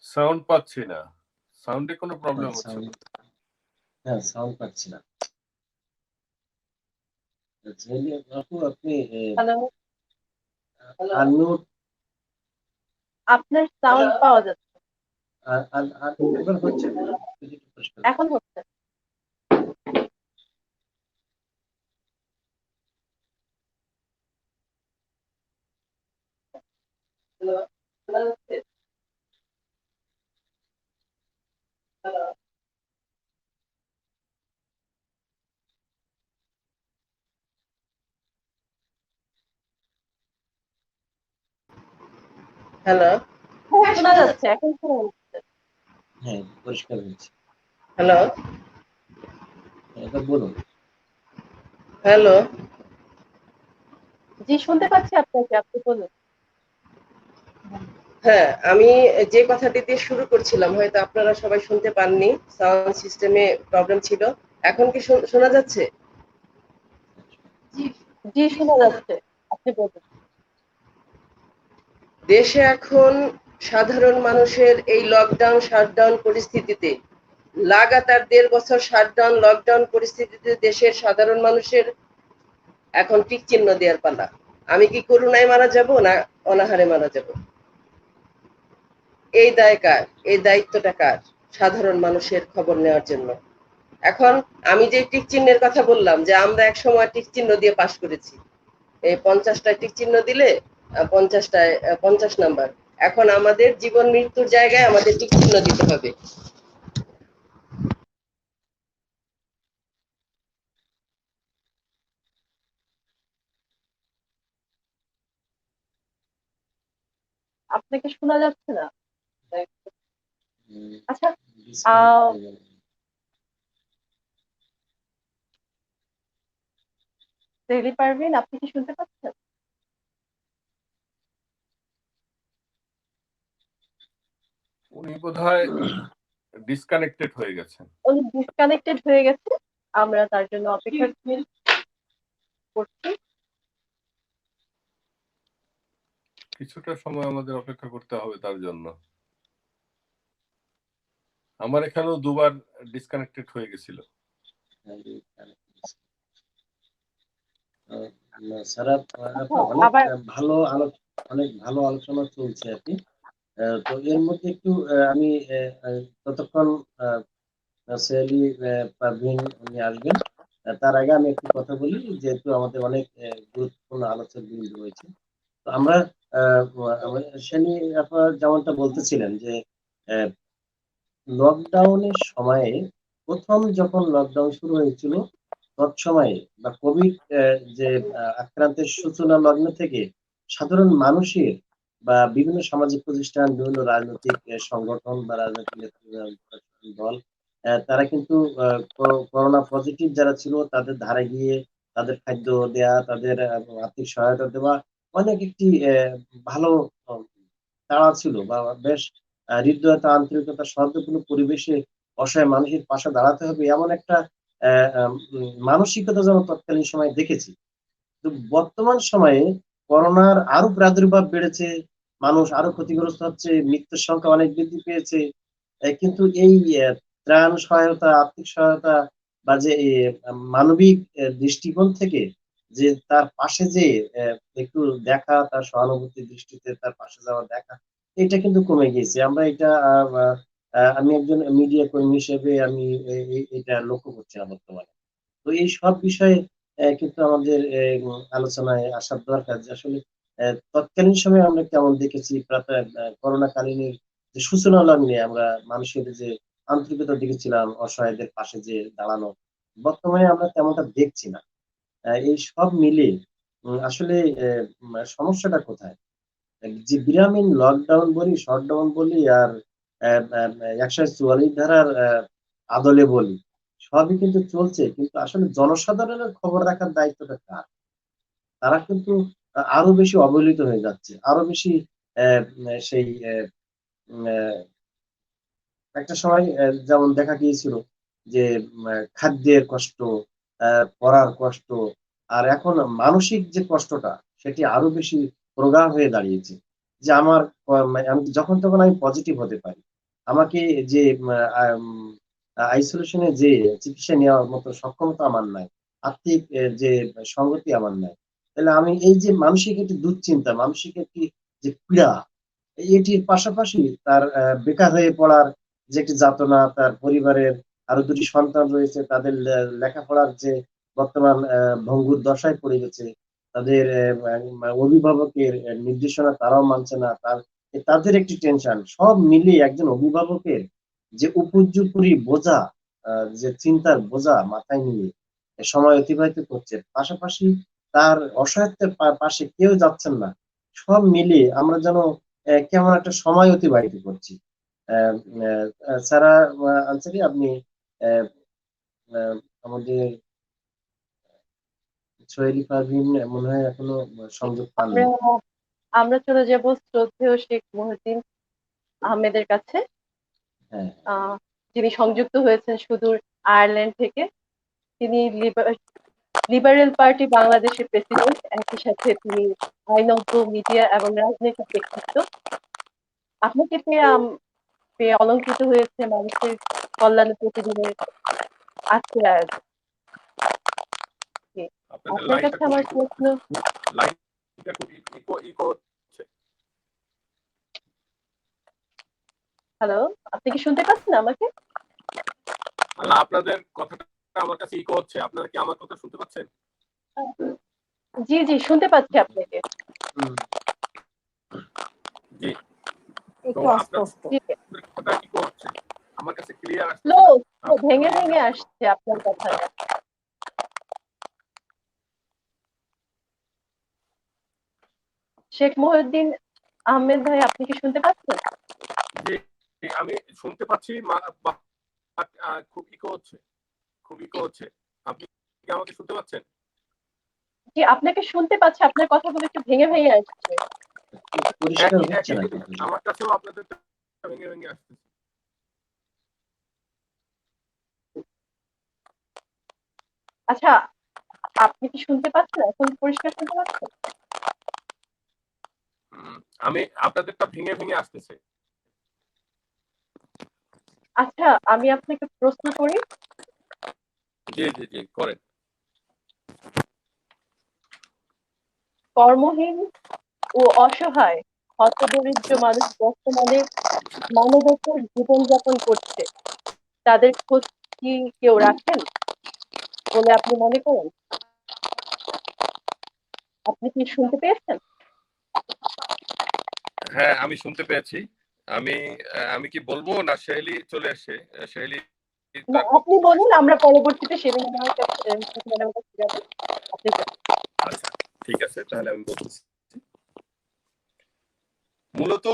Speaker 5: সাউন্ড পাচ্ছি না। সাউন্ডে কোনো প্রবলেম হচ্ছে না।
Speaker 1: হ্যাঁ, সাউন্ড পাচ্ছি না। আপু আপনি
Speaker 2: হ্যালো,
Speaker 1: আনমিউট
Speaker 2: আপনার সাউন্ড পাওয়া যাচ্ছে।
Speaker 1: এবার হচ্ছে না? যদি একটু পরিষ্কার করেন।
Speaker 2: এখন হচ্ছে।
Speaker 4: হ্যালো
Speaker 2: হ্যাঁ, শোনা যাচ্ছে, এখন শোনা যাচ্ছে।
Speaker 1: হ্যাঁ, পরিষ্কার হয়েছে।
Speaker 4: হ্যালো
Speaker 1: এবার বলুন।
Speaker 4: হ্যালো
Speaker 2: জি, শুনতে পাচ্ছি আপনাকে, আপনি বলুন।
Speaker 4: হ্যাঁ, আমি যে কথাটি দিয়ে শুরু করছিলাম হয়তো আপনারা সবাই শুনতে পাননি, সাউন্ড সিস্টেমে প্রবলেম ছিল। এখন কি শোনা যাচ্ছে?
Speaker 2: জি, শোনা যাচ্ছে, আপনি বলুন।
Speaker 4: দেশে এখন সাধারণ মানুষের এই লকডাউন শাটডাউন পরিস্থিতিতে, লাগাতার 1.5 বছর শাটডাউন লকডাউন পরিস্থিতিতে দেশের সাধারণ মানুষের এখন টিক চিহ্ন দেওয়ার পালা। আমি কি করোনায় মারা যাব না অনাহারে মারা যাব? এই দায় কার? এই দায়িত্বটা কার? সাধারণ মানুষের খবর নেওয়ার জন্য। এখন আমি যে টিক চিহ্নের কথা বললাম যে আমরা এক সময় টিক চিহ্ন দিয়ে পাশ করেছি, এই 50টায় টিক চিহ্ন দিলে 50টায় 50 নাম্বার। এখন আমাদের জীবন মৃত্যুর জায়গায় আমাদের টিক চিহ্ন দিতে হবে।
Speaker 2: আপনাকে শোনা যাচ্ছে না? আচ্ছা,
Speaker 1: ডিসকানেক্ট হয়ে গেল।
Speaker 2: সেহলি পারভিন, আপনি কি শুনতে পাচ্ছেন?
Speaker 5: উনি বোধহয় ডিসকানেক্টেড হয়ে গেছেন।
Speaker 2: উনি ডিসকানেক্টেড হয়ে গেছে, আমরা তার জন্য অপেক্ষা করছি।
Speaker 5: কিছুটা সময় আমাদের অপেক্ষা করতে হবে তার জন্য। আমার এখানেও দুবার ডিসকানেক্টেড হয়ে গেছিল।
Speaker 1: স্যার
Speaker 2: আবার
Speaker 1: অনেক ভালো আলোচনা চলছে আর কি। তো এর মধ্যে একটু আমি ততক্ষণ সেলি পারভিন উনি আসবেন, তার আগে আমি একটু কথা বলি, যেহেতু আমাদের অনেক গুরুত্বপূর্ণ আলোচক বিন্দু রয়েছে। তো আমরা সেলি আপা যেমনটা বলতেছিলেন যে লকডাউনের সময়ে প্রথম যখন লকডাউন শুরু হয়েছিল তৎসময়ে বা কোভিড যে আক্রান্তের সূচনা লগ্ন থেকে সাধারণ মানুষের বা বিভিন্ন সামাজিক প্রতিষ্ঠান, বিভিন্ন রাজনৈতিক সংগঠন বা রাজনৈতিক দল, তারা কিন্তু করোনা পজিটিভ যারা ছিল তাদের ধারে গিয়ে তাদের খাদ্য দেয়া, তাদের আর্থিক সহায়তা দেওয়া অনেক একটি ভালো আহ, তাড়া ছিল বা বেশ হৃদয়তা, আন্তরিকতা, সহযোগিতাপূর্ণ পরিবেশে অসহায় মানুষের পাশে দাঁড়াতে হবে এমন একটা মানসিকতা যেন তৎকালীন সময় দেখেছি। তো বর্তমান সময়ে করোনার আরো প্রাদুর্ভাব বেড়েছে, মানুষ আরো ক্ষতিগ্রস্ত হচ্ছে, মৃত্যুর সংখ্যা অনেক বৃদ্ধি পেয়েছে। কিন্তু এই ত্রাণ সহায়তা, আর্থিক সহায়তা বা যে মানবিক দৃষ্টিকোণ থেকে যে তার পাশে যে একটু দেখা, তার সহানুভূতির দৃষ্টিতে তার পাশে যাওয়া দেখা, এটা কিন্তু কমে গিয়েছে। আমরা এটা আমি একজন মিডিয়া কর্মী হিসেবে আমি এটা লক্ষ্য করছিলাম বর্তমানে। তো এই সব বিষয়ে কিন্তু আমাদের আলোচনায় আসার দরকার যে আসলে তৎকালীন সময়ে আমরা কেমন দেখেছি করোনা কালীন যে সূচনা লগ্নে আমরা মানুষের যে আন্তরিকতা দেখেছিলাম, অসহায়দের পাশে যে দাঁড়ানো, বর্তমানে আমরা তেমনটা দেখছি না। এই সব মিলে আসলে সমস্যাটা কোথায়? যে বিরামহীন লকডাউন বলি, শটডাউন বলি আর ১৪৪ ধারার আদলে বলি, সবই কিন্তু চলছে। কিন্তু আসলে জনসাধারণের খবর রাখার দায়িত্বটা কার? তারা কিন্তু আরো বেশি অবহেলিত হয়ে যাচ্ছে। আরো বেশি অ্যা সেই একটা সময় যেমন দেখা গিয়েছিল যে খাদ্যের কষ্ট, অ্যা পড়ার কষ্ট, আর এখন মানসিক যে কষ্টটা সেটি আরো বেশি প্রগাঢ় হয়ে দাঁড়িয়েছে। যে আমার আমি যখন তখন আমি পজিটিভ হতে পারি। আমাকে যে মা আম আইসোলেশন এ যেয়ে চিকিৎসা নেওয়ার মতো সক্ষমতা আমার নাই। আর্থিক যে সংগতি আমার নাই। তাহলে আমি এই যে মানসিক একটি দুশ্চিন্তা, মানসিক একটি যে পীড়া, এটির পাশাপাশি তার বেকার হয়ে পড়ার যে একটি যাতনা, তার পরিবারের আরো ২ টি সন্তান রয়েছে, তাদের লেখাপড়ার যে বর্তমান ভঙ্গুর দশায় পড়ে গেছে। তাদের অভিভাবকের নির্দেশনা তারাও মানছে না। তাদের একটি টেনশন। সব মিলিয়ে একজন অভিভাবকের যে উপর্যুপরি বোঝা, আ যে চিন্তার বোঝা মাথায় নিয়ে সময় অতিবাহিত করছে। পাশাপাশি তার অসহায়ত্বের পাশে কেউ যাচ্ছেন না। সব মিলিয়ে আমরা যেন কেমন একটা সময় অতিবাহিত করছি। অ্যা সারা আনসারী, আপনি অ্যা আ আমাদের সোহেলি পারভীন মনে হয় এখনো সংযোগ
Speaker 2: আমরা
Speaker 1: পাননি।
Speaker 2: আমরা চলে যাব শ্রদ্ধেয় শেখ মহিউদ্দিন আহমেদের কাছে,
Speaker 1: হ্যাঁ,
Speaker 2: আহ, যিনি সংযুক্ত হয়েছেন সুদূর আয়ারল্যান্ড থেকে। তিনি লিবারেল পার্টি বাংলাদেশের প্রেসিডেন্ট, একই সাথে তিনি আইনজ্ঞ, মিডিয়া এবং রাজনৈতিক ব্যক্তিত্ব। আপনাকে পেয়ে অলংকৃত হয়েছে মানুষের কল্যাণে প্রতিদিনের আজকের আয়োজন। জি,
Speaker 5: আপনাদের
Speaker 2: আপনার
Speaker 5: লাইনটা
Speaker 2: কাছে
Speaker 5: খুব
Speaker 2: আমার
Speaker 5: ইকো,
Speaker 2: প্রশ্ন।
Speaker 5: লাইনটা খুব ইকো ইকো হচ্ছে।
Speaker 2: হ্যালো, আপনি কি শুনতে পাচ্ছেন আমাকে?
Speaker 5: আপনাদের কথাটা আমার কাছে ইকো হচ্ছে। আপনারা কি আমার কথা শুনতে পাচ্ছেন?
Speaker 2: জি জি, শুনতে পাচ্ছি আপনাকে।
Speaker 1: হুম।
Speaker 5: জি। তো
Speaker 3: একটু
Speaker 5: আপনাদের
Speaker 3: অস্পষ্ট।
Speaker 2: জি,
Speaker 5: কথা ইকো হচ্ছে। আমার কাছে ক্লিয়ার
Speaker 2: স্লো
Speaker 5: আসতেছে না।
Speaker 2: ভেঙে
Speaker 5: আপনারা
Speaker 2: ভেঙে আসছে আপনার কথাটা। শেখ মহিউদ্দিন আহমেদ ভাই, আপনি কি শুনতে পাচ্ছেন?
Speaker 5: জি, আমি শুনতে পাচ্ছি, খুব ইকো হচ্ছে, খুব ইকো হচ্ছে। আপনি কি আমাকে শুনতে পাচ্ছেন?
Speaker 2: জি, আপনাকে শুনতে পাচ্ছি, আপনার কথাগুলো একটু ভেঙে ভেঙে আসছে।
Speaker 1: পরিষ্কার
Speaker 5: একই
Speaker 1: হচ্ছে
Speaker 5: একই
Speaker 1: না
Speaker 5: জিনিস
Speaker 1: কিন্তু।
Speaker 5: আমার কাছেও আপনাদের ভেঙে ভেঙে আসতেছে।
Speaker 2: আচ্ছা, আপনি কি শুনতে পাচ্ছেন? এখন পরিষ্কার শুনতে পাচ্ছেন?
Speaker 5: আমি আপনাদেরটা ভেঙে ভেঙে আসতেছে।
Speaker 2: আচ্ছা, আমি আপনাকে প্রশ্ন করি।
Speaker 5: জি জি জি, করেন।
Speaker 2: কর্মহীন ও অসহায় হতদরিদ্র মানুষ বর্তমানে মানবেতর জীবনযাপন করছে, তাদের খোঁজ কি কেউ রাখেন বলে আপনি মনে করেন? আপনি কি শুনতে পেয়েছেন?
Speaker 5: হ্যাঁ, আমি শুনতে পেয়েছি। আমি আমি কি বলবো না শেহলি চলে আসে? শেহলি
Speaker 2: না,
Speaker 5: তার
Speaker 2: আপনি
Speaker 5: বক্তব্য শেষ
Speaker 2: বলুন,
Speaker 5: করবে।
Speaker 2: আমরা পরবর্তীতে শেরিন ম্যাডামের কাছে যাবো। আপনি বলুন।
Speaker 5: আচ্ছা, ঠিক আছে, তাহলে আমি বলছি। মূলত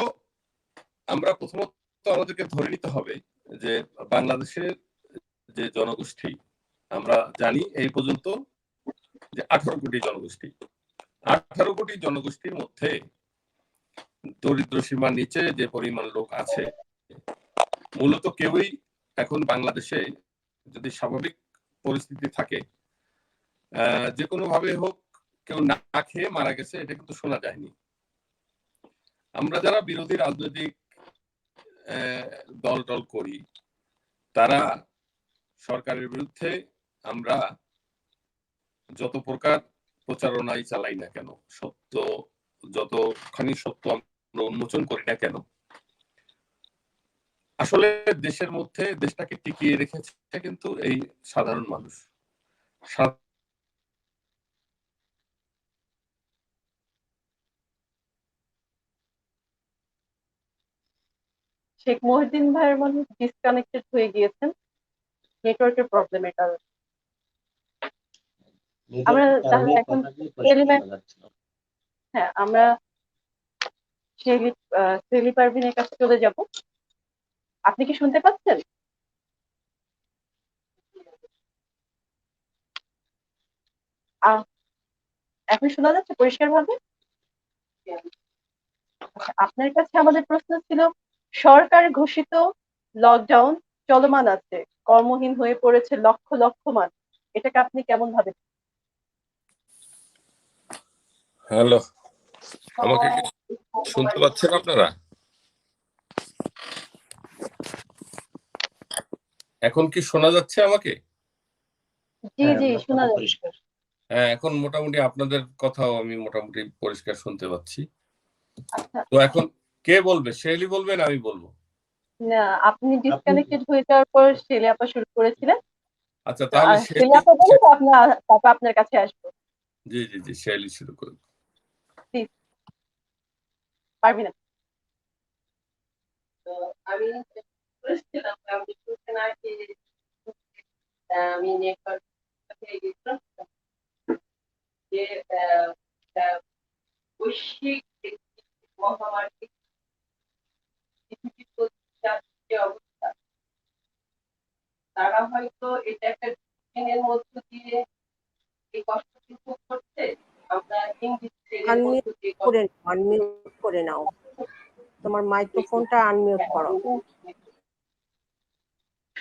Speaker 5: আমরা প্রথমত আমাদেরকে ধরে নিতে হবে যে বাংলাদেশের যে জনগোষ্ঠী, আমরা জানি এই পর্যন্ত যে 18 কোটি জনগোষ্ঠী। 18 কোটি জনগোষ্ঠীর মধ্যে দরিদ্র সীমার নিচে যে পরিমাণ লোক আছে, মূলত কেউই এখন বাংলাদেশে, যদি স্বাভাবিক পরিস্থিতি থাকে, যে কোনো ভাবে হোক কেউ না খেয়ে মারা গেছে, এটা কিন্তু শোনা যায়নি। আমরা যারা বিরোধী রাজনৈতিক দল টল করি, তারা সরকারের বিরুদ্ধে আমরা যত প্রকার প্রচারণাই চালাই না কেন, সত্য যতখানি সত্য আমরা উন্মোচন করি না কেন, আসলে দেশের মধ্যে দেশটাকে টিকিয়ে রেখেছে কিন্তু এই সাধারণ মানুষ।
Speaker 2: শেখ মহিউদ্দিন ভাইয়ের মনে ডিসকানেক্টেড হয়ে গিয়েছেন নেটওয়ার্কের প্রবলেমের কারণে। আমরা
Speaker 1: নেটওয়ার্কের কারণে
Speaker 2: তাহলে এখন
Speaker 1: কথাগুলো পরিষ্কার
Speaker 2: এলিমেন্ট,
Speaker 1: শোনা যাচ্ছে না।
Speaker 2: হ্যাঁ আমরা সেলি পারভিনের কাছে চলে যাব। আপনি কি শুনতে পাচ্ছেন? আহ, এখন শোনা যাচ্ছে পরিষ্কার ভাবে? আপনার কাছে আমাদের প্রশ্ন ছিল, সরকার ঘোষিত লকডাউন চলমান আছে, কর্মহীন হয়ে পড়েছে লক্ষ লক্ষ মানুষ, এটাকে আপনি কেমন ভাবে?
Speaker 5: হ্যালো, আমাকে কি শুনতে পাচ্ছেন আপনারা? এখন কি শোনা যাচ্ছে আমাকে?
Speaker 2: জি
Speaker 1: হ্যাঁ,
Speaker 2: জি
Speaker 1: আপনার
Speaker 2: শোনা
Speaker 1: কথা
Speaker 2: যাচ্ছে।
Speaker 1: পরিষ্কার।
Speaker 5: হ্যাঁ, এখন মোটামুটি আপনাদের কথাও আমি মোটামুটি পরিষ্কার শুনতে পাচ্ছি।
Speaker 2: আচ্ছা,
Speaker 5: তো এখন কে বলবে? শেলি বলবেন, আমি বলবো?
Speaker 2: না আপনি
Speaker 1: আপনি
Speaker 2: ডিসকানেক্টেড হয়ে যাওয়ার পর শেলি আপা শুরু করেছিলেন।
Speaker 5: আচ্ছা,
Speaker 2: তো
Speaker 5: তাহলে
Speaker 2: শেলি
Speaker 5: শেলি।
Speaker 2: আপা বলে তো আপনার, তারপর আপনার কাছে আসবো।
Speaker 5: জি জি জি, শেলি শুরু করুন।
Speaker 2: প্লিজ, পারবি না?
Speaker 4: তো আমি বলেছিলাম আমি শুনতে না কি আমি নেটওয়ার্ক থেকে গেছিলাম যে আহ, আহ, বৈশ্বিক একটি মহামারী পৃথিবীর প্রতি যে অবস্থা, তারা হয়তো এটা একটা দিনের মধ্য দিয়ে এই কষ্টটি ভোগ করছে। আমরা ইংলিশ ট্রেনের মধ্য দিয়ে
Speaker 3: আনমিউট করে নাও, তোমার মাইক্রোফোনটা আনমিউট করো।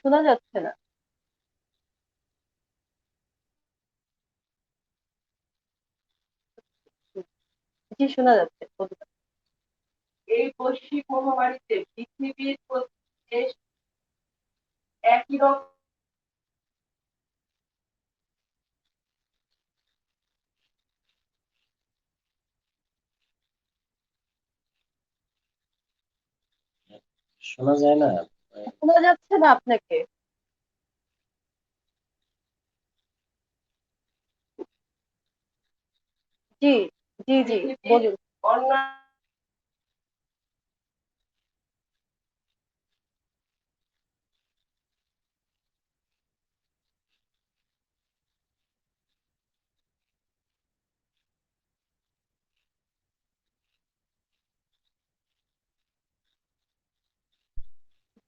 Speaker 2: শোনা যাচ্ছে না। জি শোনা যাচ্ছে, বলুন।
Speaker 4: এই বৈশ্বিক মহামারীতে পৃথিবীর প্রতি দেশ একই রকম
Speaker 1: শোনা যায় না।
Speaker 2: শোনা যাচ্ছে না আপনাকে? জি জি জি বলুন।
Speaker 4: অন্যান্য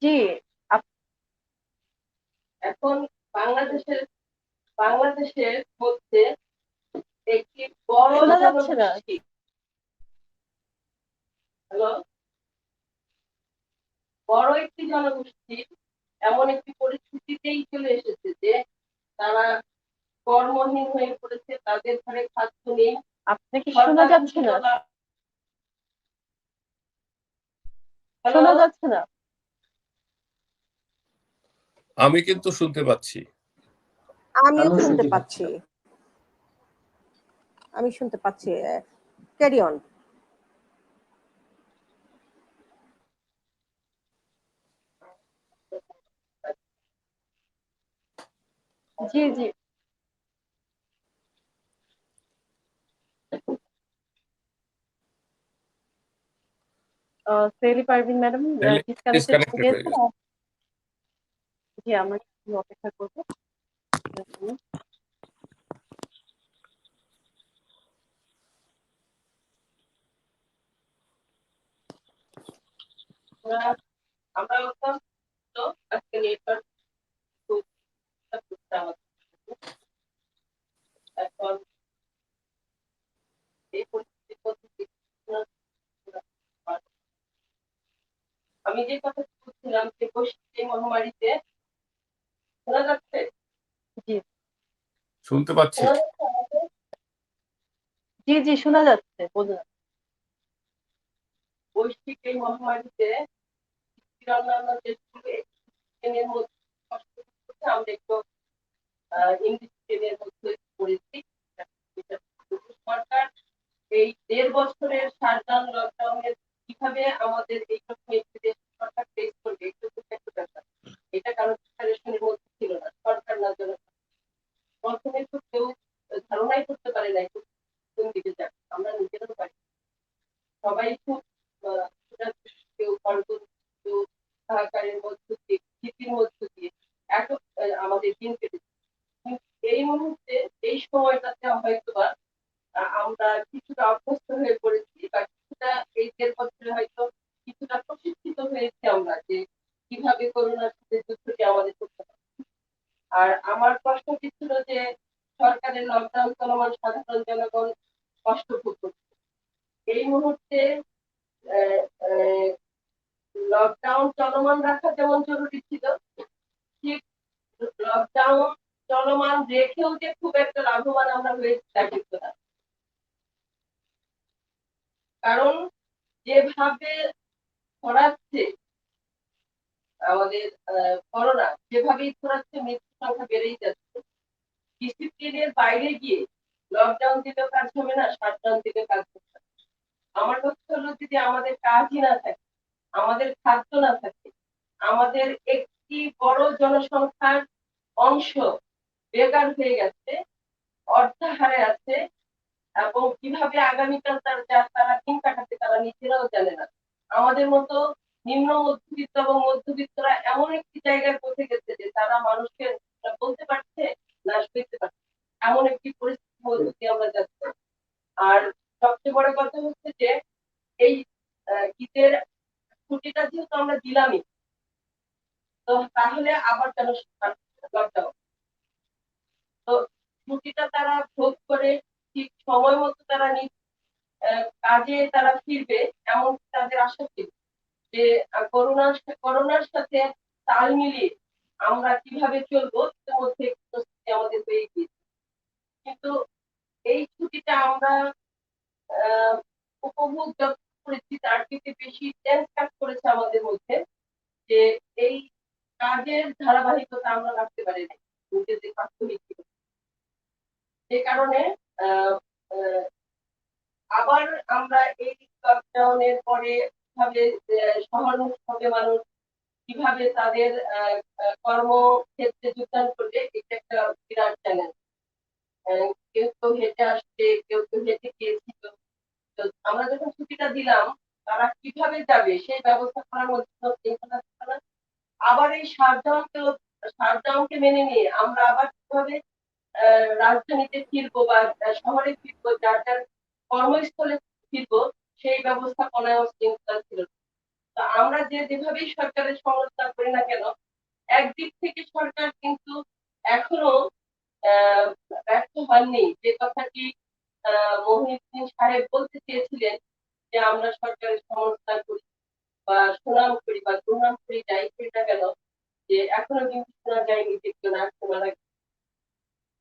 Speaker 2: জি
Speaker 4: এখন বাংলাদেশের বাংলাদেশের মধ্যে একটি বড়
Speaker 2: শোনা যাচ্ছে না।
Speaker 4: জনগোষ্ঠী, হ্যালো, বড় একটি জনগোষ্ঠী এমন একটি পরিস্থিতিতেই চলে এসেছে যে তারা কর্মহীন হয়ে পড়েছে, তাদের ঘরে খাদ্য নেই।
Speaker 2: আপনাকে শোনা যাচ্ছে না,
Speaker 4: হ্যালো,
Speaker 2: শোনা যাচ্ছে না।
Speaker 5: আমি কিন্তু শুনতে পাচ্ছি।
Speaker 3: আমিও
Speaker 1: আমিও
Speaker 3: শুনতে
Speaker 1: শুনতে পাচ্ছি
Speaker 3: পাচ্ছি,
Speaker 1: না।
Speaker 3: আমি শুনতে পাচ্ছি। Carry on.
Speaker 2: জি জি সেলি পারভিন ম্যাডাম ডিসকানেক্টেড হয়ে
Speaker 5: ডিসকানেক্টেড হয়ে
Speaker 2: গেছে।
Speaker 5: গেছে।
Speaker 2: জি আমরা একটু অপেক্ষা করবো আপনার জন্য।
Speaker 4: আমরা তো আজকে নেটওয়ার্ক খুব এখন এই পরিস্থিতির মধ্যে আমি যে কথা বলছিলাম যে বৈশ্বিক এই মহামারীতে শোনা যাচ্ছে,
Speaker 2: জি
Speaker 5: শুনতে পাচ্ছি।
Speaker 4: শোনা যাচ্ছে আমাদের
Speaker 2: জি জি শোনা যাচ্ছে, বলুন।
Speaker 4: বৈশ্বিক এই মহামারীতে পৃথিবীর অন্যান্য দেশগুলো ট্রেনের মধ্যে কষ্ট করছে, আমরা একটু ইংলিশ ট্রেনের মধ্যে পড়েছি। সরকার এই 1.5 বছরের শাটডাউন লকডাউনের কিভাবে আমাদের এইরকম একটি দেশ সরকার ফেস করবে, একটু একটা ব্যাপার। এটা কারো প্রিপারেশনের মধ্যে ছিল না, সরকার না যেন প্রথমে তো কেউ ধারণাই করতে পারে না কোন দিকে যাবে। আমরা নিজেরাও পারি, সবাই খুব কেউ গর্ব, কেউ হাহাকারের মধ্য দিয়ে, ভীতির মধ্য দিয়ে আমাদের দিন কেটেছে। কিন্তু এই মুহূর্তে এই সময়টাতে হয়তোবা আমরা কিছুটা অভ্যস্ত হয়ে পড়েছি বা কিছুটা এই 1.5 বছরে হয়তো কিছুটা প্রশিক্ষিত হয়েছি আমরা যে কিভাবে করোনার সাথে যুদ্ধটি আমাদের করতে হবে। আর আমার প্রশ্নটি ছিল যে সরকারের লকডাউন চলমান, সাধারণ জনগণ কষ্ট ভোগ করছে এই মুহূর্তে। লকডাউন চলমান রাখা যেমন জরুরি ছিল, ঠিক লকডাউন চলমান রেখেও যে খুব একটা লাভবান আমরা হয়েছি তা কিন্তু না। কারণ যেভাবে ছড়াচ্ছে আমাদের করোনা, যেভাবেই ছড়াচ্ছে মৃত্যুর সংখ্যা বেড়েই যাচ্ছে। ডিসিপ্লিনের বাইরে গিয়ে লকডাউন দিলেও কাজ হবে না, শাটডাউন দিলেও কাজ হবে না। আমার কথা হলো যদি আমাদের কাজই না থাকে, আমাদের খাদ্য না থাকে, আমাদের একটি বড় জনসংখ্যার অংশ বেকার হয়ে গেছে, অর্থাহারে আছে, এবং কিভাবে আগামীকাল তারা দিন কাটাতে তারা নিজেরাও জানে না। আমাদের মতো নিম্ন মধ্যবিত্ত এবং মধ্যবিত্তরা এমন একটি জায়গায় পৌঁছে গেছে যে তারা মানুষকে বলতে পারছে না সইতে পারছে, এমন একটি পরিস্থিতির মধ্যে দিয়ে আমরা যাচ্ছি। আর সবচেয়ে বড় কথা হচ্ছে যে এই ঈদের ছুটিটা যেহেতু আমরা দিলামই, তো তাহলে আবার কেন লকডাউন? তো ছুটিটা তারা ভোগ করে ঠিক সময় মতো তারা কাজে তারা ফিরবে এমন তাদের আশা ছিল যে করোনার সাথে তাল মিলিয়ে আমরা কিভাবে চলবো ইতিমধ্যে প্রস্তুতি আমাদের হয়ে গিয়েছে। কিন্তু এই ছুটিটা আমরা উপভোগ যত করেছি তার থেকে বেশি টেন্স কাজ করেছে আমাদের মধ্যে, যে এই কাজের ধারাবাহিকতা আমরা রাখতে পারি না নিজেদের প্রাথমিক জীবনে। যে কারণে আহ আহ, আবার আমরা এই লকডাউনের পরে কিভাবে শহরমুখী হবে মানুষ, কিভাবে তাদের কর্মক্ষেত্রে যোগদান করবে, এটা একটা বিরাট চ্যালেঞ্জ। কেউ কেউ হেঁটে আসছে, কেউ কেউ হেঁটে গিয়েছিল। তো আমরা যখন ছুটিটা দিলাম তারা কিভাবে যাবে সেই ব্যবস্থা করার মধ্যে আবার এই শাটডাউনকে মেনে নিয়ে আমরা আবার কিভাবে রাজধানীতে ফিরবো বা শহরে ফিরবো, যার যার কর্মস্থলে ফিরবো, সেই ব্যবস্থাপনায় শৃঙ্খলা ছিল। তো আমরা যেভাবেই সরকারের সমালোচনা করি না কেন, একদিক থেকে সরকার কিন্তু এখনো ব্যর্থ হননি। যে কথাটি মহিউদ্দিন সাহেব বলতে চেয়েছিলেন যে আমরা সরকারের সমালোচনা করি বা সুনাম করি বা দুর্নাম করি, যাই করি না কেন, যে এখনো কিন্তু শোনা যায়নি যে কেউ না মারা গেছে।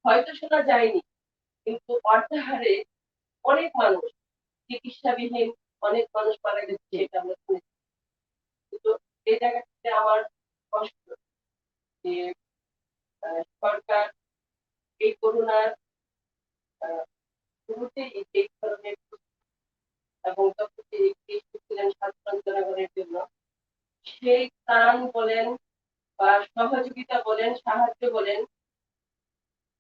Speaker 4: হয়তো শোনা যায়নি, কিন্তু অর্থাহারে অনেক মানুষ চিকিৎসাবিহীন, অনেক মানুষ মারা গেছে, এটা আমরা শুনেছি। কিন্তু এই জায়গা থেকে আমার কষ্ট যে সরকার এই করোনার শুরুতে এই ধরনের এবং তখন তিনি ছিলেন সাধারণ জনগণের জন্য, সেই ত্রাণ বলেন বা সহযোগিতা বলেন, সাহায্য বলেন,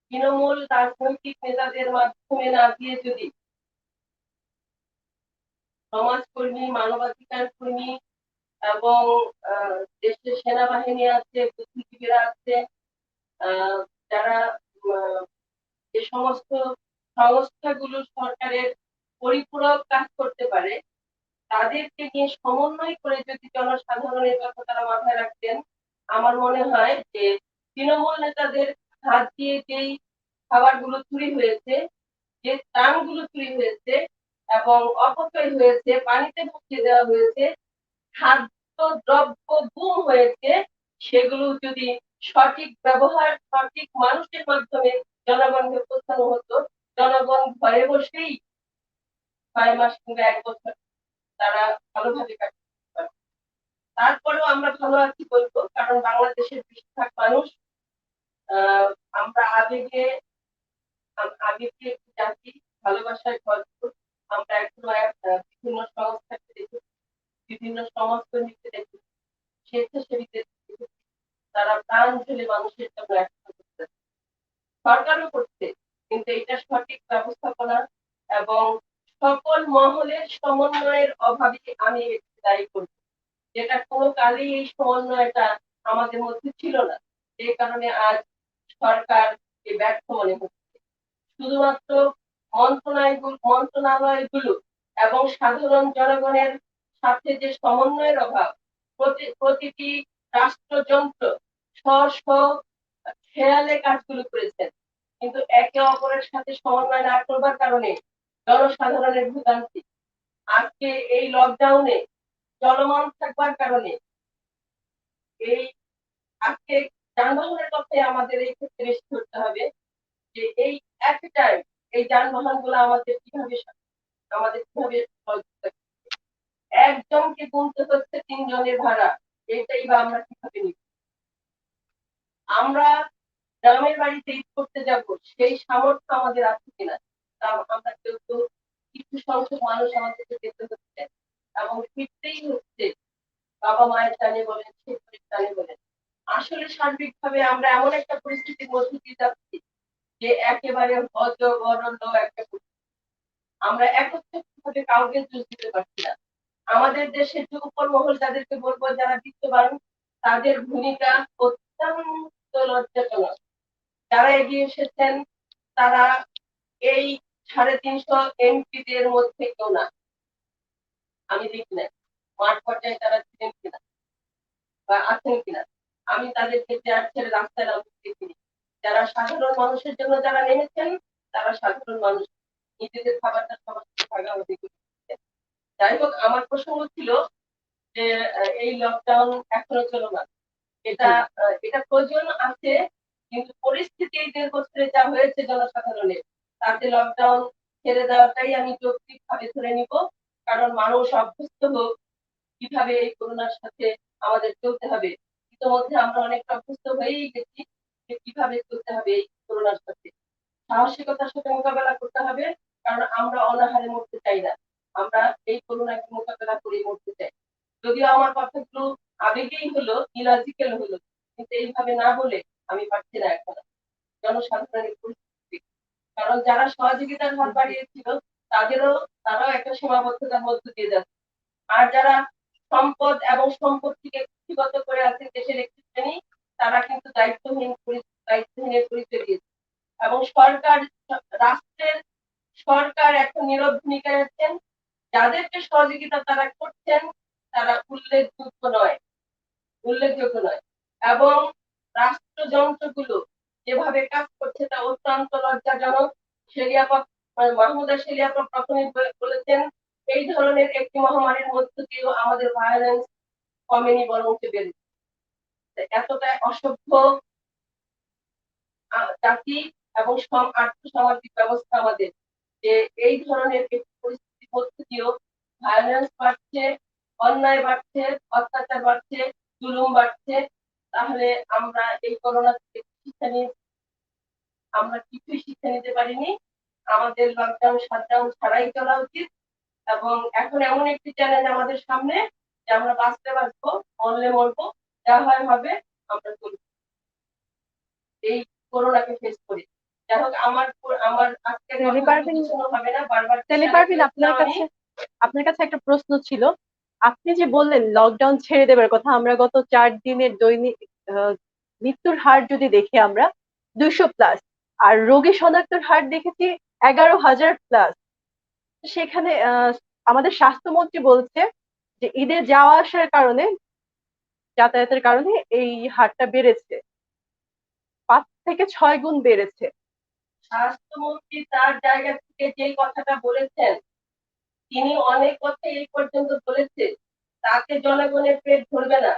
Speaker 4: তৃণমূল রাজনৈতিক নেতাদের মাধ্যমে না দিয়ে যদি সমাজকর্মী, মানবাধিকার কর্মী এবং দেশের সেনাবাহিনী আছে, বুদ্ধিজীবীরা আছে, যারা যে সমস্ত সংস্থাগুলো সরকারের পরিপূরক কাজ করতে পারে, তাদেরকে নিয়ে সমন্বয় করে যদি জনসাধারণের কথা তারা মাথায় রাখতেন, আমার মনে হয় যে তৃণমূল নেতাদের হাত দিয়ে যেই খাবারগুলো চুরি হয়েছে, যে ত্রাণগুলো চুরি হয়েছে এবং অপচয় হয়েছে, পানিতে ভাসিয়ে দেওয়া হয়েছে, খাদ্য দ্রব্য গুম হয়েছে, সেগুলো যদি সঠিক ব্যবহার, সঠিক মানুষের মাধ্যমে জনগণকে পৌঁছানো হতো, জনগণ ঘরে বসেই 6 মাস কিংবা 1 বছর তারা ভালোভাবে কাটাতে পারবে। তারপরেও আমরা ভালো আছি বলবো, কারণ বাংলাদেশের বেশিরভাগ মানুষ আমরা আবেগে একটি জাতি, ভালোবাসায় ভরপুর। আমরা এখনো বিভিন্ন সংস্থাকে দেখেছি, বিভিন্ন সমাজকর্মীকে দেখেছি, স্বেচ্ছাসেবীদের দেখেছি, তারা প্রাণ ঢেলে মানুষের জন্য একসাথে করতেছে। সরকারও করছে, কিন্তু এটা সঠিক ব্যবস্থাপনা এবং সকল মহলের সমন্বয়ের অভাবে আমি দায়ী করব, যেটা কোনো কালেই এই সমন্বয়টা আমাদের মধ্যে ছিল না, যে কারণে আজ সরকার ব্যর্থ মনে হচ্ছে। শুধুমাত্র মন্ত্রণালয়গুলো এবং সাধারণ জনগণের সাথে যে সমন্বয়ের অভাব, প্রতিটি রাষ্ট্রযন্ত্র স্ব খেয়ালে কাজগুলো করেছেন, কিন্তু একে অপরের সাথে সমন্বয় না করবার কারণে জনসাধারণের ভোগান্তি। আজকে এই লকডাউনে চলমান থাকবার কারণে এই আজকে যানবাহনের কথা আমাদের এই ক্ষেত্রে বেশি ধরতে হবে, যে এই এক টাইম এই যানবাহন গুলো আমাদের কিভাবে সহযোগিতা করবে। একজনকে গুনতে হচ্ছে 3 জনের ভাড়া, এটাই বা আমরা কিভাবে নিব? আমরা গ্রামের বাড়িতে ঈদ করতে যাব, সেই সামর্থ্য আমাদের আছে কিনা তা আমরা কেউ কিছু সংখ্যক মানুষ আমাদেরকে যেতে হচ্ছে এবং ফিরতেই হচ্ছে বাবা মায়ের টানে বলেন, ছেলের টানে বলেন। আসলে সার্বিকভাবে আমরা এমন একটা পরিস্থিতির মধ্যে দিয়ে যাচ্ছি যে একেবারে অজগরণ্য একটা পরিস্থিতি। আমরা একত্রিতভাবে কাউকে দোষ দিতে পারছি না। আমাদের দেশের যে উপর মহল, যাদেরকে বলবো যারা বিত্তবান, তাদের ভূমিকা অত্যন্ত লজ্জাজনক। যারা এগিয়ে এসেছেন তারা এই 350 এমপিদের মধ্যে কেউ না, আমি দেখি না মাঠ পর্যায়ে তারা ছিলেন কিনা বা আছেন কিনা। আমি তাদেরকে চেয়ার ছেড়ে রাস্তায় নামতে দেখিনি। যারা সাধারণ মানুষের জন্য যারা নেমেছেন, তারা সাধারণ মানুষ নিজেদের খাবারটা সবার সাথে ভাগাভাগি করে দিচ্ছেন। যাই হোক, আমার প্রসঙ্গ ছিল যে এই লকডাউন এখনো চলমান, এটা এটা প্রয়োজন আছে, কিন্তু পরিস্থিতি এই 1.5 বছরে যা হয়েছে জনসাধারণের, তাতে লকডাউন ছেড়ে দেওয়াটাই আমি যৌক্তিকভাবে ধরে নিব। কারণ মানুষ অভ্যস্ত হোক কিভাবে এই করোনার সাথে আমাদের চলতে হবে। ইতিমধ্যে আমরা অনেকটা অভ্যস্ত হয়েই গেছি যে কিভাবে চলতে হবে এই করোনার সাথে। সাহসিকতার সাথে মোকাবেলা করতে হবে, কারণ আমরা অনাহারে মরতে চাই না, আমরা এই করোনাকে মোকাবেলা করে মরতে চাই। যদিও আমার কথাগুলো আবেগেই হলো, ইলজিক্যাল হলো, কিন্তু এইভাবে না বলে আমি পারছি না এখন জনসাধারণের পরিস্থিতি। কারণ যারা সহযোগিতার হাত বাড়িয়েছিল তারাও একটা সীমাবদ্ধতার মধ্য দিয়ে যাচ্ছে। আর যারা সম্পদ এবং সম্পত্তিকে কুক্ষিগত করে আছে দেশের একটি শ্রেণী, তারা কিন্তু দায়িত্বহীনের পরিচয় দিয়েছে। এবং সরকার এখন নীরব ভূমিকায় আছেন। যাদেরকে সহযোগিতা তারা করছেন তারা উল্লেখযোগ্য নয় এবং রাষ্ট্রযন্ত্রগুলো যেভাবে কাজ করছে তা অত্যন্ত লজ্জাজনক। মাহমুদা শেলিয়াপা প্রথমে বলেছেন, এই ধরনের একটি মহামারীর মধ্য দিয়েও আমাদের ভায়োলেন্স কমেনি, বরং বেড়েছে। এতটা অসভ্য জাতি এবং আর্থসামাজিক ব্যবস্থা আমাদের, যে এই ধরনের একটি পরিস্থিতির মধ্য দিয়েও ভায়োলেন্স বাড়ছে, অন্যায় বাড়ছে, অত্যাচার বাড়ছে, জুলুম বাড়ছে। তাহলে আমরা এই করোনা থেকে আমরা কিছুই শিক্ষা নিতে পারিনি। আমাদের লকডাউন শাটডাউন ছাড়াই চলা উচিত। এবং এখন এমন একটি চ্যালেঞ্জ আমাদের সামনে যে আমরা বাঁচতে বাঁচবো, মরলে মরবো, যা হয় হবে, আমরা চলবো এই করোনাকে ফেস করি। যাই হোক, আমার আজকের হবে না, বারবার
Speaker 2: আপনার কাছে একটা প্রশ্ন ছিল। আপনি যে বললেন লকডাউন ছেড়ে দেবার কথা, আমরা গত 4 দিনের দৈনিক মৃত্যুর হার যদি দেখি আমরা 200+, আর রোগী শনাক্তের হার দেখেছি 11,000+। সেখানে আমাদের স্বাস্থ্যমন্ত্রী বলছে যে ঈদের যাওয়া আসার কারণে, যাতায়াতের কারণে এই হারটা বেড়েছে, 5 থেকে 6 গুণ বেড়েছে।
Speaker 4: স্বাস্থ্যমন্ত্রী তার জায়গা থেকে যে কথাটা বলেছেন, তিনি অনেক কথা এই পর্যন্ত বলেছে, তাকে জনগণের পেট ধরবে না।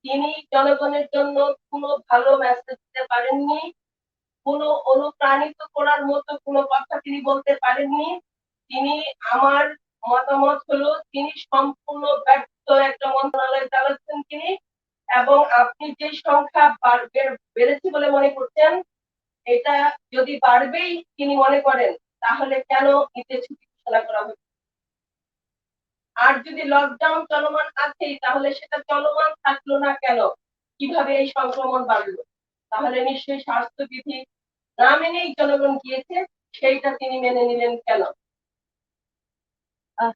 Speaker 4: তিনি জনগণের জন্য কোনো ভালো মেসেজ দিতে পারেননি, কোনো অনুপ্রাণিত করার মতো কোনো কথা তিনি বলতে পারেননি। আমার মতামত হলো তিনি সম্পূর্ণ ব্যর্থ একটা মন্ত্রণালয় চালাচ্ছেন তিনি। এবং আপনি যে সংখ্যা বেড়েছে বলে মনে করছেন, এটা যদি বাড়বেই তিনি মনে করেন, তাহলে কেন ঈদের ছুটি ঘোষণা করা হচ্ছে? আর যদি লকডাউন চলমান আছেই, তাহলে সেটা চলমান থাকলো না কেন? কিভাবে এই সংক্রমণ বাড়লো? তাহলে নিশ্চয়ই স্বাস্থ্যবিধি না মেনেই জনগণ গিয়েছে, সেইটা তিনি মেনে নিলেন কেন?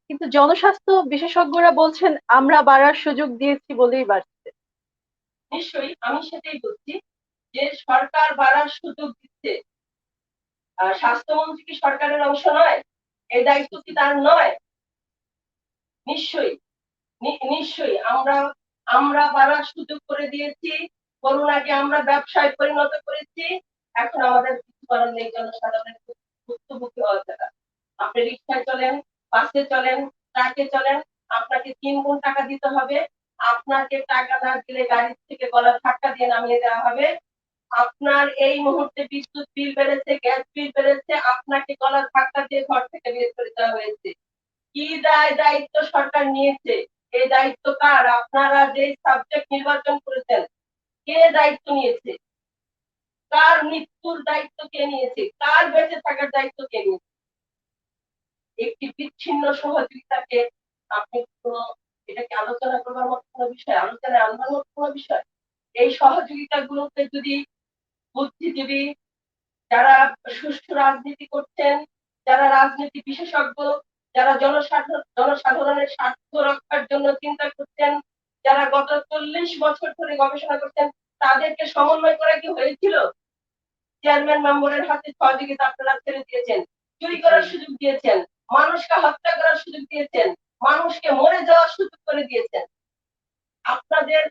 Speaker 2: কিন্তু জনস্বাস্থ্য বিশেষজ্ঞরা বলছেন আমরা বাড়ার সুযোগ দিয়েছি বলেই বাড়ছে।
Speaker 4: নিশ্চয়ই, আমি সেটাই বলছি যে সরকার বাড়ার সুযোগ দিচ্ছে, স্বাস্থ্যমন্ত্রী কি সরকারের অংশ নয়? এই দায়িত্ব কি তার নয়? নিশ্চয়ই নিশ্চয়ই আমরা পারার সুযোগ করে দিয়েছি, করোনাকে আমরা ব্যবসায় পরিণত করেছি। এখন আমাদের কিছু করার নেই, জনসাধারণের ভুক্তভোগী হওয়া ছাড়া। আপনি রিক্সায় চলেন, বাসে চলেন, ট্রাকে চলেন, আপনাকে 3 গুণ টাকা দিতে হবে। আপনাকে টাকা না দিলে গাড়ি থেকে গলা ধাক্কা দিয়ে নামিয়ে দেওয়া হবে। আপনার এই মুহূর্তে বিদ্যুৎ বিল বেড়েছে, গ্যাস বিল বেড়েছে, আপনাকে গলা ধাক্কা দিয়ে ঘর থেকে বের করে দেওয়া হয়েছে। কি দায়িত্ব সরকার নিয়েছে? এই দায়িত্ব কার? আপনারা যে সাবজেক্ট নির্বাচন করেছেন, কে দায়িত্ব নিয়েছে? কার মৃত্যুর দায়িত্ব কে নিয়েছে? কার বেঁচে থাকার দায়িত্ব কে নিয়েছে? একটি বিচ্ছিন্ন সহযোগিতাকে আপনি এটাকে আলোচনা করবার মতো কোনো বিষয়, আলোচনায় আনবার মতো কোনো বিষয়? এই সহযোগিতা গুলোকে যদি বুদ্ধিজীবী, যারা সুষ্ঠু রাজনীতি করছেন, যারা রাজনীতি বিশেষজ্ঞ, যারা জনসাধারণের স্বার্থ রক্ষার জন্য চিন্তা করছেন, যারা গত 40 বছর ধরে গবেষণা করছেন, তাদেরকে সমন্বয় করা কি হয়েছিল? চেয়ারম্যান মেম্বারের হাতে সহযোগিতা আপনারা ছেড়ে দিয়েছেন, চুরি করার সুযোগ দিয়েছেন, মানুষকে হত্যা করার সুযোগ দিয়েছেন, মানুষকে মরে যাওয়ার সুযোগ করে দিয়েছেন। আপনাদের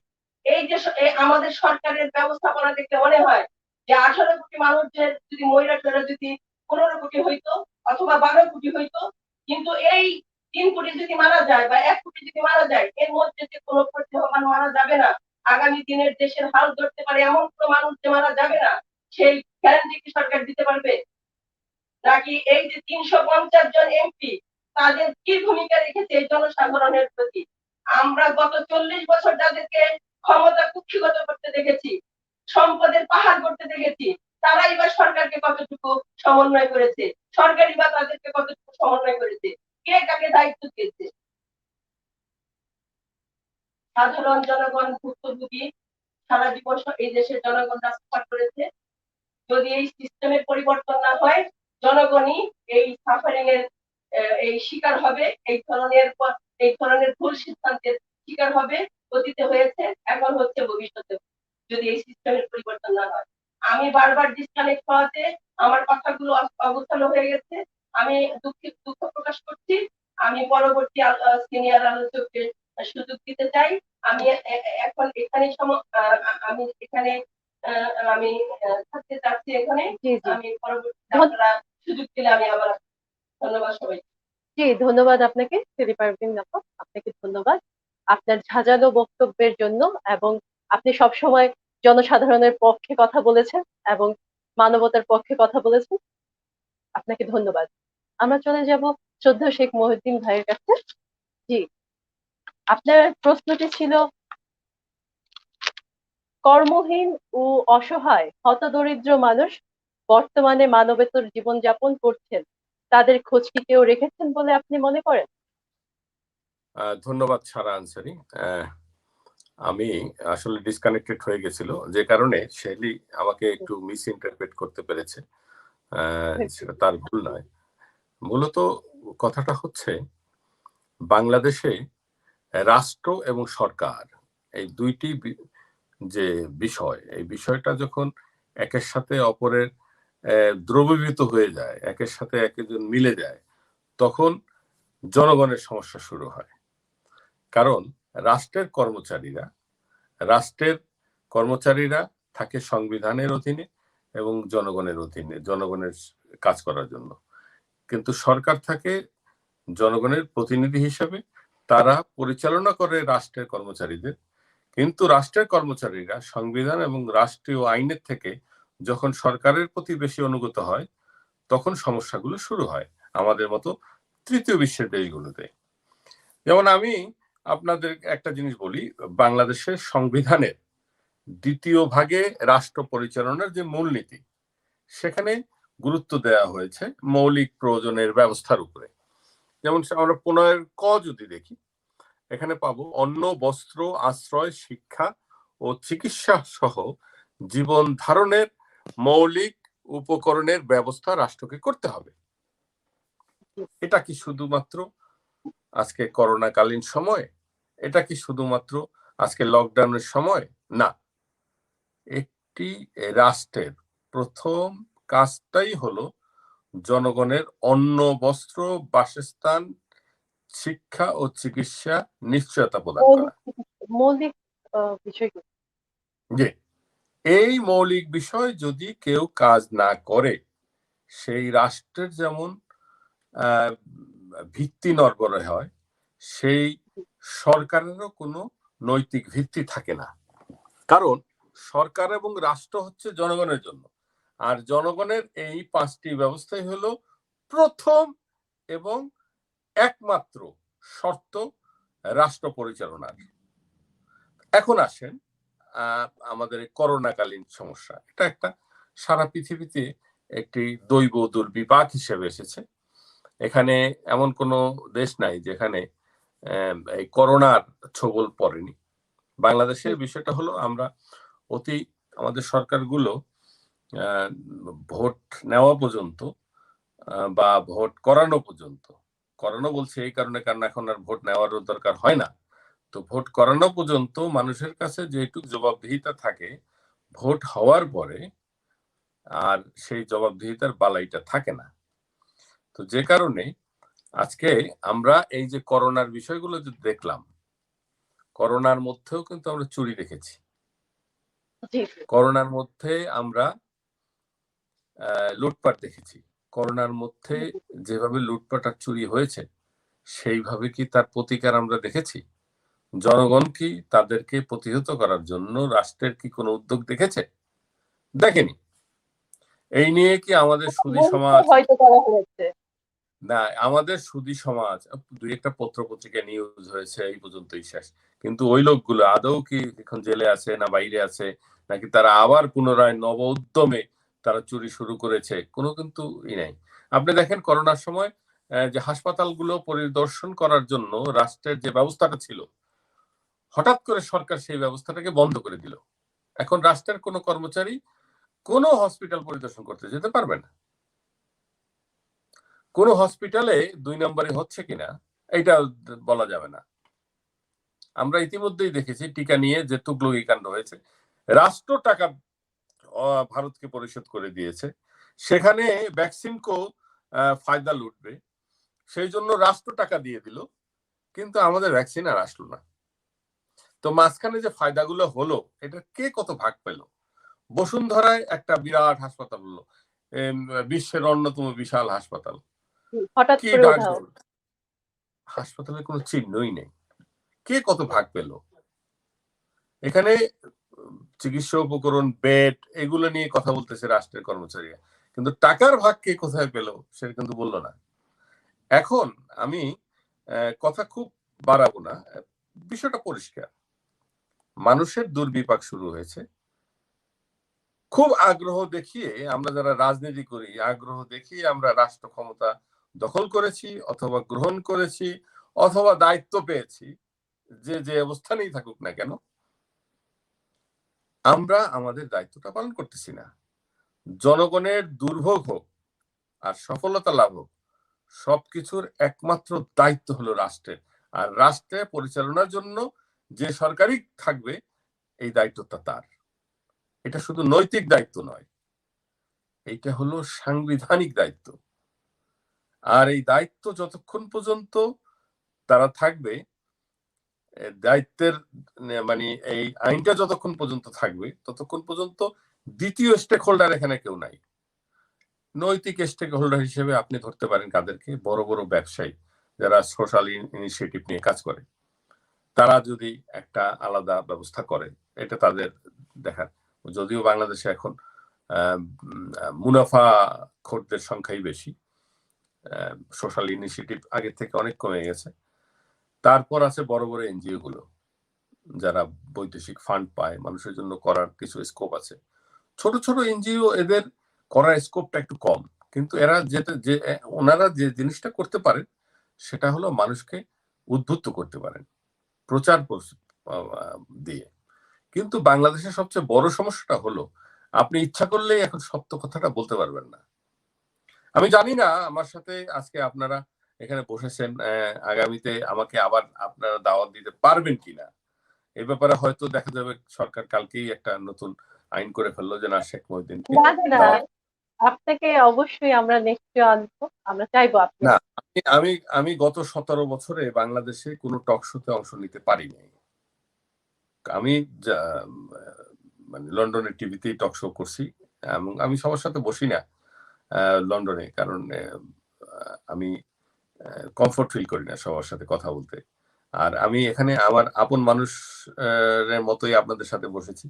Speaker 4: এই যে আমাদের সরকারের ব্যবস্থাপনা দেখতে মনে হয় যে 18 কোটি মানুষের যদি মহিলা যদি 15 কোটি হইতো অথবা 12 কোটি হইতো, কিন্তু এই 3 কোটি যদি মারা যায় বা 1 কোটি যদি মারা যায়, এর মধ্যে যে কোনো প্রতিভাবান মারা যাবে না, আগামী দিনের দেশের হাল ধরতে পারে এমন কোনো মানুষ যে মারা যাবে না, সেই গ্যারান্টি কি সরকার দিতে পারবে? নাকি এই যে 350 জন এমপি, তাদের কি ভূমিকা রেখেছে এই জনসাধারণের প্রতি? আমরা গত 40 বছর যাদেরকে ক্ষমতা কুক্ষিগত করতে দেখেছি, সম্পদের পাহাড় করতে দেখেছি, তারাই বা সরকারকে কতটুকু সমন্বয় করেছে? সরকারই বা তাদেরকে কতটুকু সমন্বয় করেছে? কে কাকে দায়িত্ব দিয়েছে? সাধারণ জনগণ ভুক্তভোগী, সারা জীবন এই দেশের জনগণ রাস্তা করেছে। যদি এই সিস্টেমের পরিবর্তন না হয়, জনগণই এই সাফারিং এর এই শিকার হবে, এই ধরনের ভুল সিদ্ধান্তের শিকার হবে। অতীতে হয়েছে, এখন হচ্ছে, ভবিষ্যতে যদি এই সিস্টেমের পরিবর্তন না হয়। আমি বারবার ডিসকানেক্ট হওয়াতে আমার কথাগুলো অগোছালো হয়ে গেছে। আমি দুঃখ প্রকাশ করছি। আমি পরবর্তী সিনিয়র আলোচককে সুযোগ দিতে চাই। আমি এখন এখানে আমি এখানে আমি থাকতে চাচ্ছি এখানে। আমি পরবর্তীতে আপনারা সুযোগ দিলে আমি আবার। ধন্যবাদ সবাই।
Speaker 2: জি, ধন্যবাদ আপনাকে শ্রী পারভীন আপা, আপনাকে ধন্যবাদ আপনার ঝাঁঝালো বক্তব্যের জন্য, এবং আপনি সবসময় জনসাধারণের পক্ষে কথা বলেছেন এবং মানবতার পক্ষে কথা বলেছেন। আপনাকে ধন্যবাদ। আমরা চলে যাব শ্রদ্ধেয় শেখ মহিউদ্দিন ভাইয়ের কাছে। জি, আপনার প্রশ্নটি ছিল, কর্মহীন ও অসহায় হতদরিদ্র মানুষ বর্তমানে মানবেতর জীবনযাপন করছেন, তাদের খোঁজ কি কেউ রেখেছেন বলে আপনি মনে করেন?
Speaker 5: ধন্যবাদ সারা আনসারি। আমি আসলে ডিসকানেক্টেড হয়ে গেছিল, যে কারণে শেলি আমাকে একটু মিস ইন্টারপ্রেট করতে পেরেছে। সেটা তার ভুল নয়। মূলত কথাটা হচ্ছে, বাংলাদেশে রাষ্ট্র এবং সরকার এই দুইটি যে বিষয়, এই বিষয়টা যখন একের সাথে অপরের দ্রবীভূত হয়ে যায়, একের সাথে একের মিলে যায়, তখন জনগণের সমস্যা শুরু হয়। কারণ রাষ্ট্রের কর্মচারীরা থাকে সংবিধানের অধীনে এবং জনগণের অধীনে, জনগণের কাজ করার জন্য। কিন্তু সরকার থাকে জনগণের প্রতিনিধি হিসেবে, তারা পরিচালনা করে রাষ্ট্রের কর্মচারীদের। কিন্তু রাষ্ট্রের কর্মচারীরা সংবিধান এবং রাষ্ট্রীয় আইনের থেকে যখন সরকারের প্রতি বেশি অনুগত হয়, তখন সমস্যাগুলো শুরু হয় আমাদের মতো তৃতীয় বিশ্বের দেশগুলোতে। যেমন আমি আপনাদের একটা জিনিস বলি, বাংলাদেশের সংবিধানের 2য় ভাগে রাষ্ট্র পরিচালনার যে মূলনীতি, সেখানে গুরুত্ব দেওয়া হয়েছে মৌলিক প্রয়োজনের ব্যবস্থার উপরে। যেমন আমরা 15 ক যদি দেখি, এখানে পাবো অন্ন, বস্ত্র, আশ্রয়, শিক্ষা ও চিকিৎসা সহ জীবন ধারণের মৌলিক উপকরণের ব্যবস্থা রাষ্ট্রকে করতে হবে। এটা কি শুধুমাত্র আজকে করোনাকালীন সময়? এটা কি শুধুমাত্র আজকে লকডাউনের সময়? না, একটি রাষ্ট্রের প্রথম কাজটাই হলো জনগণের অন্ন, বস্ত্র, বাসস্থান, শিক্ষা ও চিকিৎসা নিশ্চয়তা প্রদান করা।
Speaker 2: মৌলিক বিষয়গুলো।
Speaker 5: যে এই মৌলিক বিষয় যদি কেউ কাজ না করে, সেই রাষ্ট্রের যেমন ভিত্তি নড়বড়ে হয়, সেই সরকারেরও কোনো নৈতিক ভিত্তি থাকে না। কারণ সরকার এবং রাষ্ট্র হচ্ছে জনগণের জন্য, আর জনগণের এই 5টি ব্যবস্থাই হলো প্রথম এবং একমাত্র শর্ত রাষ্ট্র পরিচালনার। এখন আসেন আমাদের করোনাকালীন সমস্যা। এটা একটা সারা পৃথিবীতে একটি দৈব দুর্বিপাক হিসেবে এসেছে। এখানে এমন কোনো দেশ নাই যেখানে এই করোনার ছোবল পড়েনি। বাংলাদেশের বিষয়টা হলো আমরা আমাদের সরকারগুলো ভোট নেওয়া পর্যন্ত বা ভোট করানো পর্যন্ত, করানো বলছে এই কারণে কারণ এখন আর ভোট নেওয়ারও দরকার হয় না, তো ভোট করানো পর্যন্ত মানুষের কাছে যেটুকু জবাবদিহিতা থাকে, ভোট হওয়ার পরে আর সেই জবাবদিহিতার বালাইটা থাকে না। তো যে কারণে আজকে আমরা এই যে করোনার বিষয়গুলো যদি দেখলাম, করোনার মধ্যেও কিন্তু আমরা চুরি দেখেছি। করোনার মধ্যে আমরা লুটপাট দেখেছি। করোনার মধ্যে যেভাবে লুটপাট আর চুরি হয়েছে, সেইভাবে কি তার প্রতিকার আমরা দেখেছি? জনগণ কি তাদেরকে প্রতিহত করার জন্য রাষ্ট্রের কি কোনো উদ্যোগ দেখেছে? দেখেনি। এই নিয়ে কি আমাদের সুধী সমাজ, না আমাদের সুধী সমাজ, দুই একটা পত্র পত্রিকায় নিউজ হয়েছে, এই পর্যন্তই শেষ। কিন্তু ওই লোকগুলো আদৌ কি এখন জেলে আছে না বাইরে আছে, নাকি তারা আবার পুনরায় নব উদ্যমে তারা চুরি শুরু করেছে, কোনো কিন্তু নাই। আপনি দেখেন করোনার সময় যে হাসপাতালগুলো পরিদর্শন করার জন্য রাষ্ট্রের যে ব্যবস্থাটা ছিল, হঠাৎ করে সরকার সেই ব্যবস্থাটাকে বন্ধ করে দিল। এখন রাষ্ট্রের কোনো কর্মচারী কোনো হসপিটাল পরিদর্শন করতে যেতে পারবে না। কোন হসপিটালে 2 নম্বরে হচ্ছে কিনা এটা বলা যাবে না। আমরা ইতিমধ্যেই দেখেছি টিকা নিয়ে যে তুগলকি কাণ্ড হয়েছে, রাষ্ট্র টাকা ভারতকে পরিশোধ করে দিয়েছে, সেখানে ভ্যাকসিনকেও ফায়দা লুটবে, সেই জন্য রাষ্ট্র টাকা দিয়ে দিল, কিন্তু আমাদের ভ্যাকসিন আর আসলো না। তো মাঝখানে যে ফায়দাগুলো হলো, এটা কে কত ভাগ পেল? বসুন্ধরায় একটা বিরাট হাসপাতাল হলো, বিশ্বের অন্যতম বিশাল হাসপাতাল, কি ডাকডোল, হাসপাতালের কোনো চিহ্নই নেই, কে কত ভাগ পেল? এখানে চিকিৎসা উপকরণ, বেড, এগুলো নিয়ে কথা বলতেছে রাষ্ট্রের কর্মচারীরা, কিন্তু টাকার ভাগ কে কোথায় পেল সেটা কিন্তু বললো না। এখন আমি কথা খুব বাড়াবো না, বিষয়টা পরিষ্কার, মানুষের দুর্বিপাক শুরু হয়েছে। খুব আগ্রহ দেখিয়ে আমরা যারা রাজনীতি করি, আগ্রহ দেখিয়ে আমরা রাষ্ট্র ক্ষমতা দখল করেছি অথবা গ্রহণ করেছি অথবা দায়িত্ব পেয়েছি, যে অবস্থানেই থাকুক না কেন, আমরা আমাদের দায়িত্বটা পালন করতেছি না। জনগণের দুর্ভোগ হোক আর সফলতা লাভ হোক, সবকিছুর একমাত্র দায়িত্ব হলো রাষ্ট্রের, আর রাষ্ট্রে পরিচালনার জন্য যে সরকারই থাকবে এই দায়িত্বটা তার। এটা শুধু নৈতিক দায়িত্ব নয়, এইটা হলো সাংবিধানিক দায়িত্ব। আর এই দায়িত্ব যতক্ষণ পর্যন্ত তারা থাকবে, দায়িত্বের মানে এই আইনটা যতক্ষণ পর্যন্ত থাকবে, ততক্ষণ পর্যন্ত দ্বিতীয় স্টেক হোল্ডার এখানে কেউ নাই। নৈতিক স্টেক হোল্ডার হিসেবে আপনি ধরতে পারেন কাদেরকে? বড় বড় ব্যবসায়ী যারা সোশ্যাল ইনিশিয়েটিভ নিয়ে কাজ করে, তারা যদি একটা আলাদা ব্যবস্থা করে, এটা তাদের দেখার। যদিও বাংলাদেশে এখন মুনাফা খোরদের সংখ্যাই বেশি, সোশ্যাল ইনিশিয়েটিভ আগের থেকে অনেক কমে গেছে। তারপর আছে বড় বড় এনজিও গুলো, যারা বৈদেশিক ফান্ড পায়, মানুষের জন্য করার কিছু স্কোপ আছে। ছোট ছোট এনজিও, এদের করার স্কোপটা একটু কম, কিন্তু এরা ওনারা যে জিনিসটা করতে পারেন সেটা হলো মানুষকে উদ্বুদ্ধ করতে পারেন প্রচার দিয়ে। কিন্তু বাংলাদেশের সবচেয়ে বড় সমস্যাটা হলো আপনি ইচ্ছা করলেই এখন সত্য কথাটা বলতে পারবেন না। আমি জানি না আমার সাথে আজকে আপনারা এখানে বসেছেন, আগামীতে আমাকে আবার আপনারা দাওয়াত দিতে পারবেন কিনা এই ব্যাপারে হয়তো দেখা যাবে সরকার কালকেই একটা নতুন আইন করে ফেললো যে না, শেখ মহিউদ্দিনকে
Speaker 2: আপনাকে অবশ্যই আমরা নেক্সট আনবো, আমরা চাইবো আপনি।
Speaker 5: না, আমি আমি গত 17 বছরে বাংলাদেশে কোনো টক শোতে অংশ নিতে পারি নাই। আমি মানে লন্ডনের টিভিতেই টক শো করছি এবং আমি সবার সাথে বসি না লন্ডনে, কারণ আমি কমফোর্ট ফিল করি না সবার সাথে কথা বলতে। আর আমি এখানে আমার আপন মানুষ মতোই আপনাদের সাথে বসেছি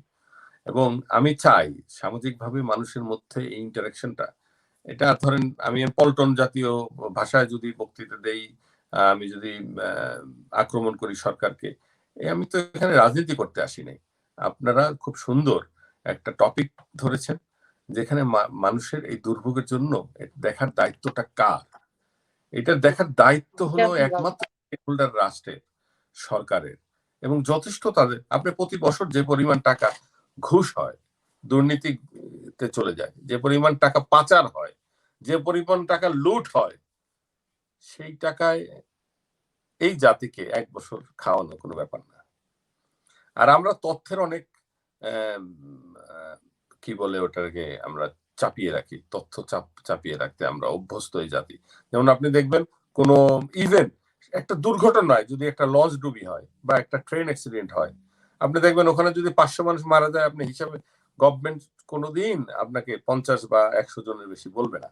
Speaker 5: এবং আমি চাই সামাজিকভাবে মানুষের মধ্যে এই ইন্টারাকশনটা, এটা ধরেন আমি পল্টন জাতীয় ভাষায় যদি বক্তৃতা দেই, আমি যদি আক্রমণ করি সরকারকে, আমি তো এখানে রাজনীতি করতে আসি নাই। আপনারা খুব সুন্দর একটা টপিক ধরেছেন, যেখানে মানুষের এই দুর্ভোগের জন্য দেখার দায়িত্বটা কার? এটা দেখার দায়িত্ব হলো একমাত্র হোল্ডার রাষ্ট্রের, সরকারের, এবং যথেষ্ট তাদের। আপনি প্রতি বছর যে পরিমাণ টাকা ঘুষ হয়, দুর্নীতিতে চলে যায়, যে পরিমাণ টাকা পাচার হয়, যে পরিমাণ টাকা লুট হয়, সেই টাকায় এই জাতিকে 1 বছর খাওয়ানো কোনো ব্যাপার না। আর আমরা তথ্যের অনেক কি বলে ওটাকে আমরা চাপিয়ে রাখি, তথ্য চাপিয়ে রাখতে আমরা অভ্যস্ত এই জাতি। যেমন আপনি দেখবেন কোন ইভেন্ট, একটা দুর্ঘটনায় যদি একটা লঞ্চ ডুবি হয় বা একটা ট্রেন অ্যাক্সিডেন্ট হয়, আপনি দেখবেন ওখানে যদি 500 মানুষ মারা যায়, আপনি হিসাবে গভর্নমেন্ট কোনোদিন আপনাকে 50 বা 100 জনের বেশি বলবে না।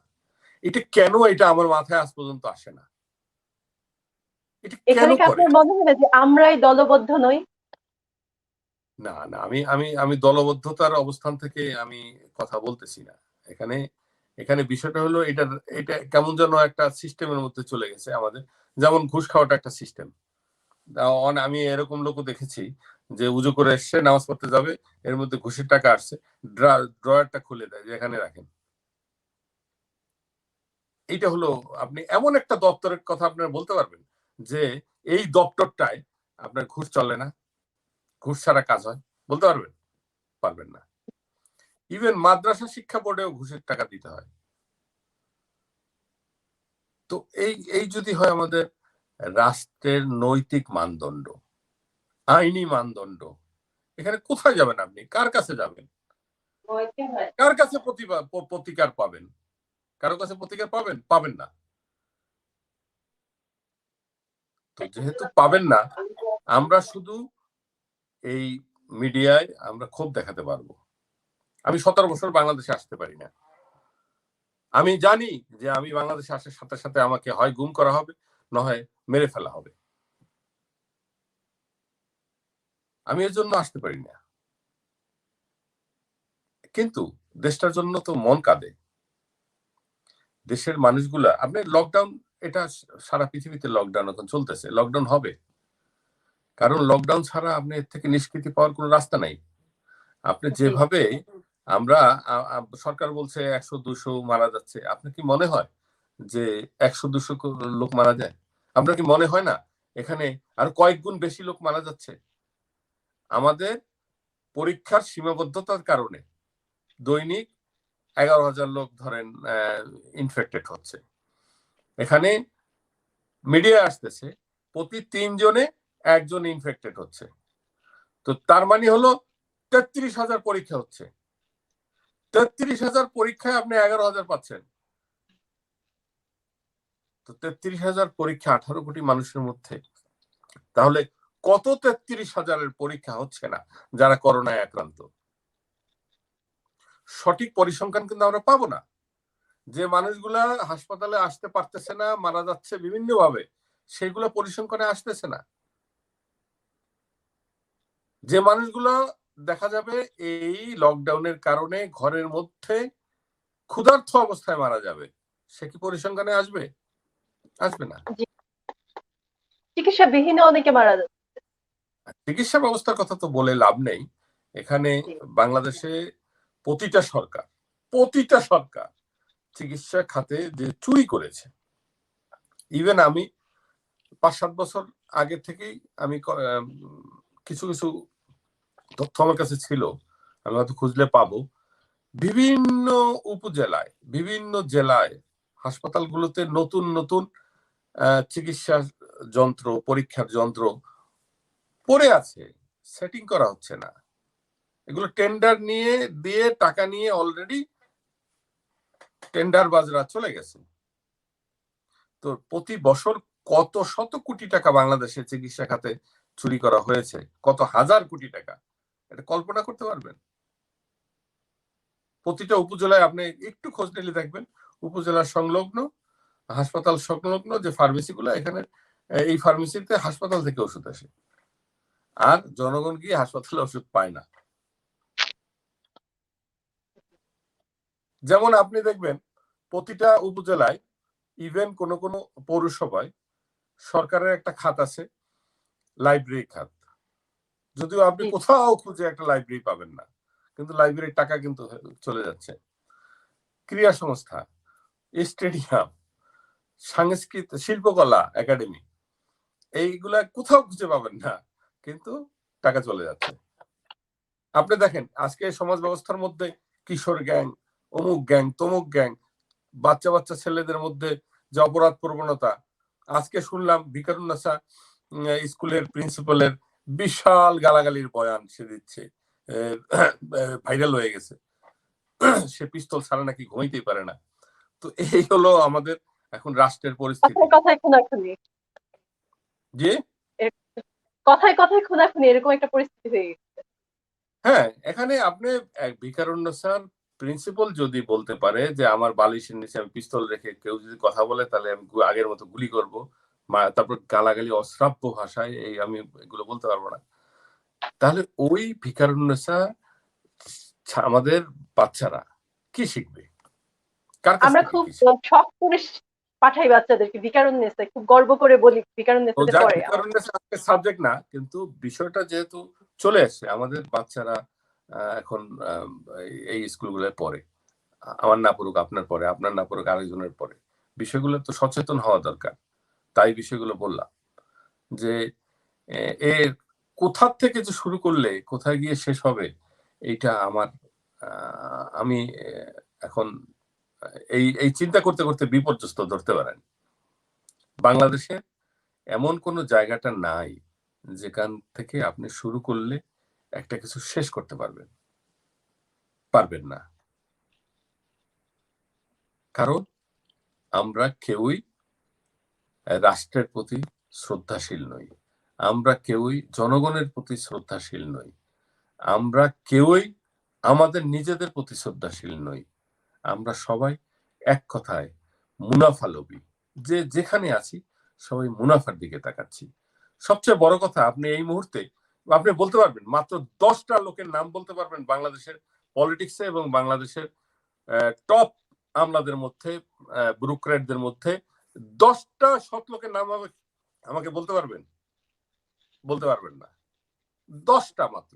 Speaker 5: এটা কেন? এটা আমার মাথায় আজ পর্যন্ত আসে না। এটা কেন
Speaker 2: এখানে কি
Speaker 5: করে?
Speaker 2: আপনার মনে হয় না যে আমরাই দলবদ্ধ নই?
Speaker 5: না না, আমি আমি আমি দলবদ্ধতার অবস্থান থেকে আমি কথা বলতেছি না। এখানে এখানে বিষয়টা হলো এটা কেমন যেন একটা সিস্টেমের মধ্যে চলে গেছে আমাদের। যেমন ঘুষ খাওয়াটা একটা সিস্টেম। আমি এরকম লোকও দেখেছি যে উজু করে এসছে, নামাজ পড়তে যাবে, এর মধ্যে ঘুষের টাকা আসছে, ড্রয়ারটা খুলে দেয় যে এখানে রাখেন। এইটা হলো, আপনি এমন একটা দপ্তরের কথা আপনারা বলতে পারবেন যে এই দপ্তরটায় আপনার ঘুষ চলে না, ঘুষ ছাড়া কাজ হয়? বলতে পারবেন? পারবেন না। ইভেন মাদ্রাসা শিক্ষা বোর্ডেও ঘুষের টাকা দিতে হয়। তো এই এই যদি হয় আমাদের রাষ্ট্রের নৈতিক মানদণ্ড, আইনি মানদণ্ড, এখানে কোথায় যাবেন আপনি? কার কাছে যাবেন? কার কাছে প্রতিকার পাবেন? কারো কাছে প্রতিকার পাবেন? পাবেন না। তো যেহেতু পাবেন না, আমরা শুধু এই মিডিয়ায় আমরা ক্ষোভ দেখাতে পারবো। আমি 17 বছর বাংলাদেশে আসতে পারি না। আমি জানি যে আমি বাংলাদেশে আসার সাথে সাথে আমাকে হয় গুম করা হবে, না হয় মেরে ফেলা হবে। আমি এর জন্য আসতে পারি না। কিন্তু দেশটার জন্য তো মন কাঁদে। দেশের মানুষগুলা, আপনি লকডাউন, এটা সারা পৃথিবীতে লকডাউন এখন চলতেছে, লকডাউন হবে, কারণ লকডাউন ছাড়া আপনি এর থেকে নিষ্কৃতি পাওয়ার কোনো রাস্তা নাই। আপনি যেভাবে আমরা সরকার বলছে 100-200 মারা যাচ্ছে, আপনার কি মনে হয় যে 100-200 লোক মারা যায়? আপনার কি মনে হয় না এখানে আর কয়েক গুণ বেশি লোক মারা যাচ্ছে? আমাদের পরীক্ষার সীমাবদ্ধতার কারণে দৈনিক 11,000 লোক ধরেন ইনফেক্টেড হচ্ছে। এখানে মিডিয়া আসতেছে প্রতি 3 জনে 1 জন ইনফেক্টেড হচ্ছে। তো তার মানে হলো 33,000 পরীক্ষা হচ্ছে। 33,000 পরীক্ষায় আপনি 11,000 পাচ্ছেন। তো 33,000 পরীক্ষা 18 কোটি মানুষের মধ্যে, তাহলে কত 33,000-এর পরীক্ষা হচ্ছে না যারা করোনায় আক্রান্ত? সঠিক পরিসংখ্যান কিন্তু আমরা পাবো না। যে মানুষগুলা হাসপাতালে আসতে পারতেছে না, মারা যাচ্ছে বিভিন্ন ভাবে, সেগুলো পরিসংখ্যানে আসতেছে না। যে মানুষগুলো দেখা যাবে এই লকডাউনের কারণে ঘরের মধ্যে ক্ষুধার্ত অবস্থায় মারা যাবে, সে কি পরিসংখ্যানে আসবে? আসবে না।
Speaker 2: চিকিৎসাবিহীন অনেকে মারা যাচ্ছে।
Speaker 5: চিকিৎসা ব্যবস্থার কথা তো বলে লাভ নেই। এখানে বাংলাদেশে প্রতিটা সরকার চিকিৎসা খাতে যে চুরি করেছে, ইভেন আমি 5-7 বছর আগে থেকেই আমি কিছু কিছু তথ্য আমার কাছে ছিল, আমি হয়তো খুঁজলে পাবো। বিভিন্ন উপজেলায়, বিভিন্ন জেলায় হাসপাতালগুলোতে নতুন নতুন চিকিৎসা যন্ত্র, পরীক্ষার যন্ত্র পড়ে আছে, সেটিং করা হচ্ছে না। এগুলো টেন্ডার দিয়ে টাকা নিয়ে অলরেডি টেন্ডারবাজরা চলে গেছে। তো প্রতি বছর কত শত কোটি টাকা বাংলাদেশে চিকিৎসা খাতে চুরি করা হয়েছে, কত হাজার কোটি টাকা, এটা কল্পনা করতে পারবেন? প্রতিটা উপজেলায় আপনি একটু খোঁজ নিলে দেখবেন উপজেলার সংলগ্ন হাসপাতাল সংলগ্ন যে ফার্মেসিগুলো, এখানে এই ফার্মেসিতে হাসপাতাল থেকে ওষুধ আসে, আর জনগণ গিয়ে হাসপাতালে ওষুধ পায় না। যেমন আপনি দেখবেন প্রতিটা উপজেলায়, ইভেন কোন কোন পৌরসভায় সরকারের একটা খাত আছে, লাইব্রেরি খাত। যদিও আপনি কোথাও খুঁজে একটা লাইব্রেরি পাবেন না, কিন্তু লাইব্রেরির টাকা কিন্তু চলে যাচ্ছে। ক্রীড়া সংস্থা, স্টেডিয়াম, সাংস্কৃতিক শিল্পকলা একাডেমি, এইগুলা কোথাও খুঁজে পাবেন না, কিন্তু টাকা চলে যাচ্ছে। আপনি দেখেন আজকে সমাজ ব্যবস্থার মধ্যে কিশোর গ্যাং, অমুক গ্যাং, তমুক গ্যাং, বাচ্চা বাচ্চা ছেলেদের মধ্যে যে অপরাধ প্রবণতা। আজকে শুনলাম ভিকারুন্নাসা স্কুলের প্রিন্সিপালের বিশাল গালাগালির বয়ান সে দিচ্ছে, ভাইরাল হয়ে গেছে। সে পিস্তল ছাড়া নাকি ঘুমাইতেই পারে না। তো এই হলো আমাদের এখন রাষ্ট্রের পরিস্থিতি।
Speaker 2: কথায় খুনাখুনি,
Speaker 5: যে
Speaker 2: কথায় কথায় খুনাখুনি, এরকম একটা পরিস্থিতি হয়ে গেছে।
Speaker 5: হ্যাঁ, এখানে আপনি ভিকারুন্নাসার প্রিন্সিপাল যদি বলতে পারে যে আমার বালিশের নিচে আমি পিস্তল রেখে কেউ যদি কথা বলে তাহলে আমি আগের মতো গুলি করব, তারপর গালাগালি অশ্রাব্য ভাষায়, এই আমি এগুলো বলতে পারবো না, তাহলে ওই ভিকারুন্নাসা আমাদের বাচ্চারা কি শিখবে?
Speaker 2: আমরা খুব শখ করে পাঠাই বাচ্চাদেরকে ভিকারুন্নাসা, খুব গর্ব করে বলি ভিকারুন্নাসাতে পড়ে।
Speaker 5: ভিকারুন্নাসা সাবজেক্ট না, কিন্তু বিষয়টা যেহেতু চলে আসছে, আমাদের বাচ্চারা এখন এই স্কুলগুলোয় পড়ে, আমার না পড়ুক আপনার পরে, আপনার না পড়ুক আরেকজনের পরে, বিষয়গুলো তো সচেতন হওয়া দরকার। তাই বিষয়গুলো বললাম যে এর কোথা থেকে যে শুরু করলে কোথায় গিয়ে শেষ হবে, এইটা আমার আমি এখন এই চিন্তা করতে করতে বিপর্যস্ত ধরতে পারেন। বাংলাদেশে এমন কোন জায়গাটা নাই যেখান থেকে আপনি শুরু করলে একটা কিছু শেষ করতে পারবেন না। কারণ আমরা কেউই রাষ্ট্রের প্রতি শ্রদ্ধাশীল নই, আমরা কেউই জনগণের প্রতি শ্রদ্ধাশীল নই, আমরা কেউই আমাদের নিজেদের প্রতি শ্রদ্ধাশীল নই। আমরা সবাই এক কথায় মুনাফা লোভী, যে যেখানে আছি সবাই মুনাফার দিকে তাকাচ্ছি। সবচেয়ে বড় কথা, আপনি এই মুহূর্তে আপনি বলতে পারবেন মাত্র 10টা লোকের নাম বলতে পারবেন বাংলাদেশের পলিটিক্সে এবং বাংলাদেশের টপ আমলাদের মধ্যে, ব্যুরোক্র্যাটদের মধ্যে 10টা সৎ লোকের নাম আমাকে বলতে পারবেন? বলতে পারবেন না, 10টা মাত্র।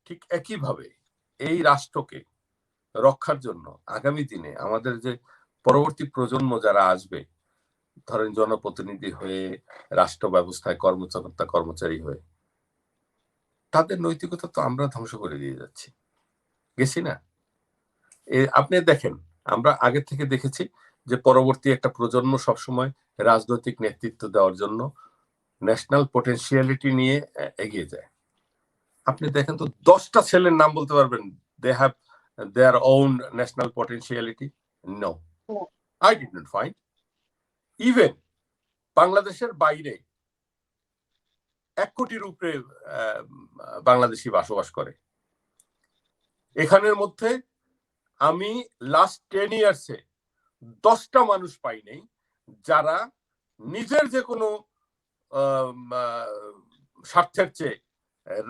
Speaker 5: ঠিক একইভাবে এই রাষ্ট্রকে রক্ষার জন্য আগামী দিনে আমাদের যে পরবর্তী প্রজন্ম যারা আসবে, ধরেন জনপ্রতিনিধি হয়ে, রাষ্ট্র ব্যবস্থায় কর্মকর্তা কর্মচারী হয়ে, তাদের নৈতিকতা তো আমরা ধ্বংস করে দিয়ে যাচ্ছি, গেছি না? আপনি দেখেন, আমরা আগে থেকে দেখেছি যে পরবর্তী একটা প্রজন্ম সবসময় রাজনৈতিক নেতৃত্ব দেওয়ার জন্য ন্যাশনাল পটেনশিয়ালিটি নিয়ে এগিয়ে যায়। আপনি দেখেন তো 10টা ছেলের নাম বলতে পারবেন they have their own national potentiality? No, I did not find. Even বাংলাদেশের বাইরে 1 কোটির উপরে বাংলাদেশি বসবাস করে। এখানের মধ্যে আমি লাস্ট 10 ইয়ার্সে 10টা মানুষ পাই নাই যারা নিজের যে কোনো স্বার্থের চেয়ে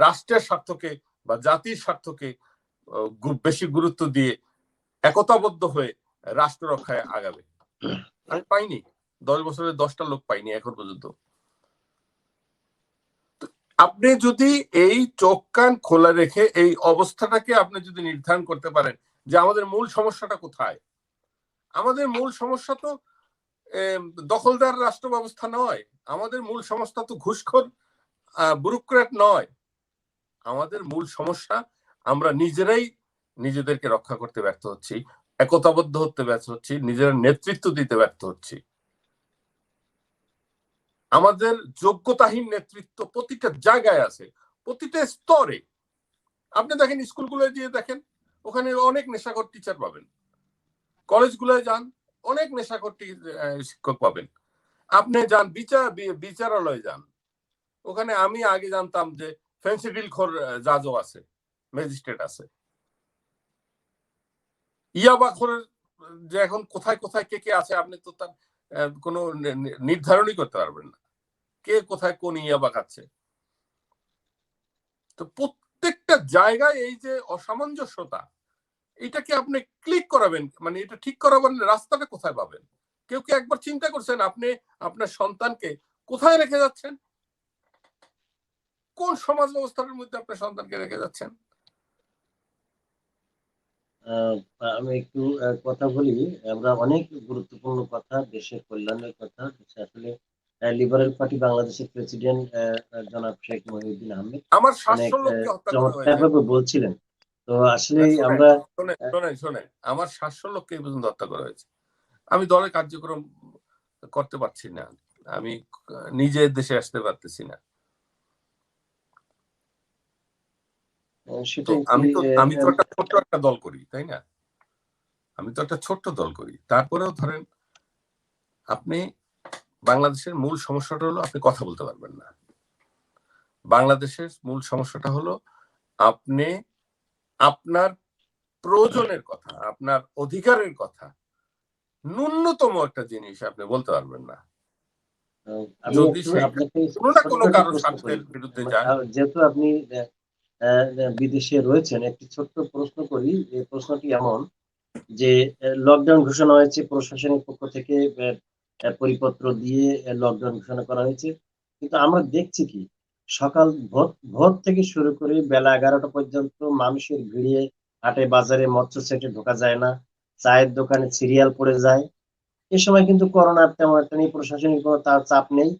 Speaker 5: রাষ্ট্রের স্বার্থকে বা জাতির স্বার্থকে বেশি গুরুত্ব দিয়ে একতাবদ্ধ হয়ে রাষ্ট্র রক্ষায় আগাবে। আমি পাইনি, 10 বছরে 10টা লোক পাইনি এখন পর্যন্ত। আপনি যদি এই চোখ কান খোলা রেখে এই অবস্থাটাকে আপনি যদি নির্ধারণ করতে পারেন যে আমাদের মূল সমস্যাটা কোথায়, আমাদের মূল সমস্যা তো দখলদার রাষ্ট্র ব্যবস্থা নয়, আমাদের মূল সমস্যা তো ঘুষখোর ব্যুরোক্র্যাট নয়, আমাদের মূল সমস্যা আমরা নিজেরাই নিজেদেরকে রক্ষা করতে ব্যর্থ হচ্ছি, একতাবদ্ধ হতে ব্যর্থ হচ্ছি, নিজেরা নেতৃত্ব দিতে ব্যর্থ হচ্ছি। আমাদের যোগ্যতাহীন নেতৃত্ব প্রতিটা জায়গায় আছে, প্রতিটা স্তরে। আপনি দেখেন স্কুলগুলো দিয়ে দেখেন, ওখানে অনেক নেশাখোর টিচার পাবেন। কলেজগুলোয় যান, অনেক নেশাখোর শিক্ষক পাবেন। আপনি যান বিচারালয়ে যান, ওখানে আমি আগে জানতাম যে ফেন্সিডিল খোর জাজও আছে, ম্যাজিস্ট্রেট আছে। ইয়াবাখোরের যে এখন কোথায় কোথায় কে কে আছে আপনি তো তার কোনো নির্ধারণই করতে পারবেন না, কে কোথায় কোন ইয়াবা খাচ্ছে। তো প্রত্যেকটা জায়গায় এই যে অসামঞ্জস্যতা, এটাকে আপনি ক্লিক করাবেন, মানে এটা ঠিক করাবেন, রাস্তাটা কোথায় পাবেন? কেউ কি একবার চিন্তা করছেন আপনি আপনার সন্তানকে কোথায় রেখে যাচ্ছেন? কোন সমাজ ব্যবস্থার মধ্যে আপনার সন্তানকে রেখে যাচ্ছেন?
Speaker 1: আমি একটু কথা বলি। আমরা অনেক গুরুত্বপূর্ণ কথা, দেশের কল্যাণের কথা, আসলে লিবারেল পার্টি বাংলাদেশের প্রেসিডেন্ট জনাব শেখ মহিউদ্দিন আহমেদ
Speaker 5: আমার
Speaker 1: অনেক
Speaker 5: 700 লোককে হত্যা করা
Speaker 1: চমৎকার
Speaker 5: হয়েছে।
Speaker 1: ভাবে বলছিলেন। তো আসলে আমরা
Speaker 5: শোনেন, আমার 700 লোককে এই পর্যন্ত হত্যা করা হয়েছে। আমি দলের কার্যক্রম করতে পারছি না, আমি নিজে দেশে আসতে পারতেছি না। আমি তো একটা ছোট্ট একটা দল করি, তাই না? আমি তো একটা ছোট্ট দল করি, তারপরেও ধরেন আপনি বাংলাদেশের মূল সমস্যাটা হলো আপনি কথা বলতে পারবেন না। বাংলাদেশের মূল সমস্যাটা হলো আপনি আপনার প্রয়োজনের কথা, আপনার অধিকারের কথা, ন্যূনতম একটা জিনিস আপনি বলতে পারবেন না। যদি কোনো না কোনো কারো স্বার্থের বিরুদ্ধে যায়।
Speaker 1: যেহেতু আপনি বিদেশে রয়েছেন, একটি ছোট্ট প্রশ্ন করি। এই প্রশ্নটি এমন যে লকডাউন ঘোষণা হয়েছে, প্রশাসনের পক্ষ থেকে পরিপত্র দিয়ে লকডাউন ঘোষণা করা হয়েছে, কিন্তু আমরা দেখছি কি সকাল ভোর থেকে শুরু করে বেলা 11টা পর্যন্ত মানুষের ভিড়ে হাটে বাজারে মৎস্য সেটে ঢোকা যায় না, চায়ের দোকানে সিরিয়াল পড়ে যায়। এ সময় কিন্তু করোনার তেমন একটা নেই, প্রশাসনিক কোনো তার চাপ নেই।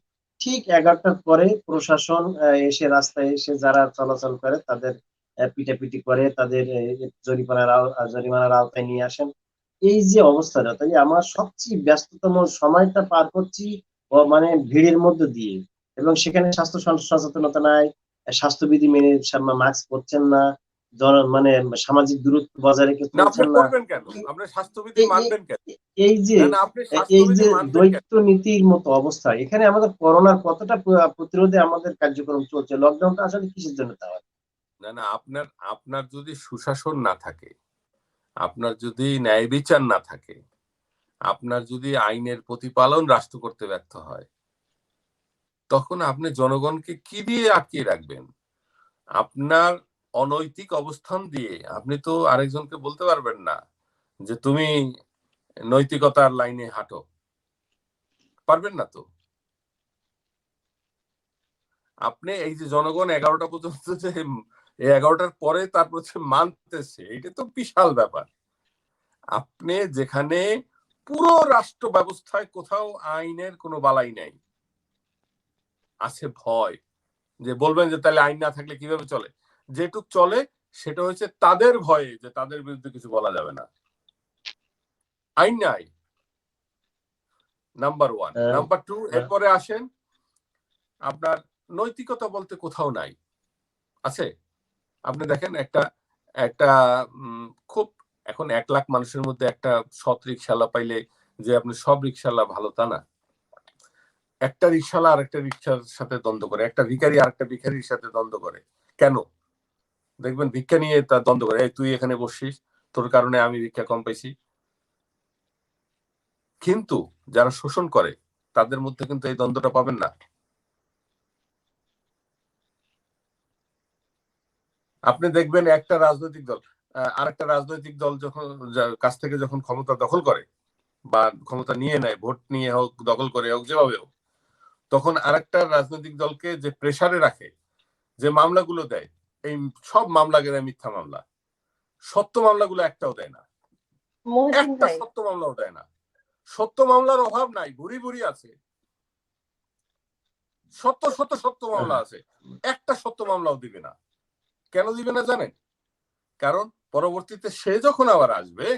Speaker 1: ঠিক 11টার পরে প্রশাসন এসে রাস্তায় এসে যারা চলাচল করে তাদের পিটাপিটি করে, তাদের জরিমানার আওতায় নিয়ে আসেন। এই যে অবস্থাটা, তাই আমার সবচেয়ে ব্যস্ততম সময়টা পার করছি মানে ভিড়ের মধ্যে দিয়ে, এবং সেখানে স্বাস্থ্য সচেতনতা নাই, স্বাস্থ্যবিধি মেনে মাস্ক পরছেন না, মানে সামাজিক দূরত্ব বজায় রেখে চলছেন না।
Speaker 5: স্বাস্থ্যবিধি মানবেন কেন?
Speaker 1: এই যে দ্বৈত নীতির মতো অবস্থা, এখানে আমাদের করোনার কতটা প্রতিরোধে আমাদের কার্যক্রম চলছে, লকডাউনটা আসলে কিসের জন্য তাহলে?
Speaker 5: না, আপনার যদি সুশাসন না থাকে, আপনার যদি ন্যায় বিচার না থাকে, আপনার যদি আইনের প্রতিপালন রাষ্ট্র করতে ব্যর্থ হয়, তখন আপনি জনগণকে কি দিয়ে আটকিয়ে রাখবেন? আপনার অনৈতিক অবস্থান দিয়ে আপনি তো আরেকজনকে বলতে পারবেন না যে তুমি নৈতিকতার লাইনে হাঁটো, পারবেন না তো। আপনি এই যে জনগণ 11টা পর্যন্ত যে 11টার পরে তারপর মানতেছে, এটা তো বিশাল ব্যাপার। আপনি যেখানে পুরো রাষ্ট্র ব্যবস্থায় কোথাও আইনের কোনো বালাই নাই, আছে ভয়, যে বলবেন যে তাহলে আইন না থাকলে কিভাবে চলে? যেটুক চলে সেটা হচ্ছে তাদের ভয়ে, যে তাদের বিরুদ্ধে কিছু বলা যাবে না। আইন নাই, নাম্বার 1। নাম্বার 2, এরপরে আসেন আপনার নৈতিকতা বলতে কোথাও নাই। আছে? আপনি দেখেন একটা খুব এখন 1 লাখ মানুষের মধ্যে একটা সৎ রিকশাওয়ালা পাইলে যে আপনি সব রিকশাওয়ালা ভালো তা না। একটা রিকশাওয়ালা আরেকটা রিকশার সাথে দ্বন্দ্ব করে, একটা ভিখারি আরেকটা ভিখারির সাথে দ্বন্দ্ব করে। কেন? দেখবেন ভিক্ষা নিয়ে তার দ্বন্দ্ব করে, তুই এখানে বসছিস, তোর কারণে আমি ভিক্ষা কম পাইছি। কিন্তু যারা শোষণ করে তাদের মধ্যে কিন্তু এই দ্বন্দ্বটা পাবেন না। আপনি দেখবেন একটা রাজনৈতিক দল আরেকটা রাজনৈতিক দল যখন কাছ থেকে যখন ক্ষমতা দখল করে বা ক্ষমতা নিয়ে নেয়, ভোট নিয়ে হোক, দখল করে হোক, যেভাবে হোক, তখন আরেকটা রাজনৈতিক দলকে যে প্রেসারে রাখে, যে মামলাগুলো দেয়, এই সব মামলাগুলো মিথ্যা মামলা, সত্য মামলাগুলো একটাও দেয় না, একটা সত্য মামলাও দেয় না। সত্য মামলার অভাব নাই, ভুরি ভুরি আছে, সত্য মামলা আছে, একটা সত্য মামলাও দিবে না। কেন দিবে না জানেন? কারণ পরবর্তীতে সে যখন আবার আসবে,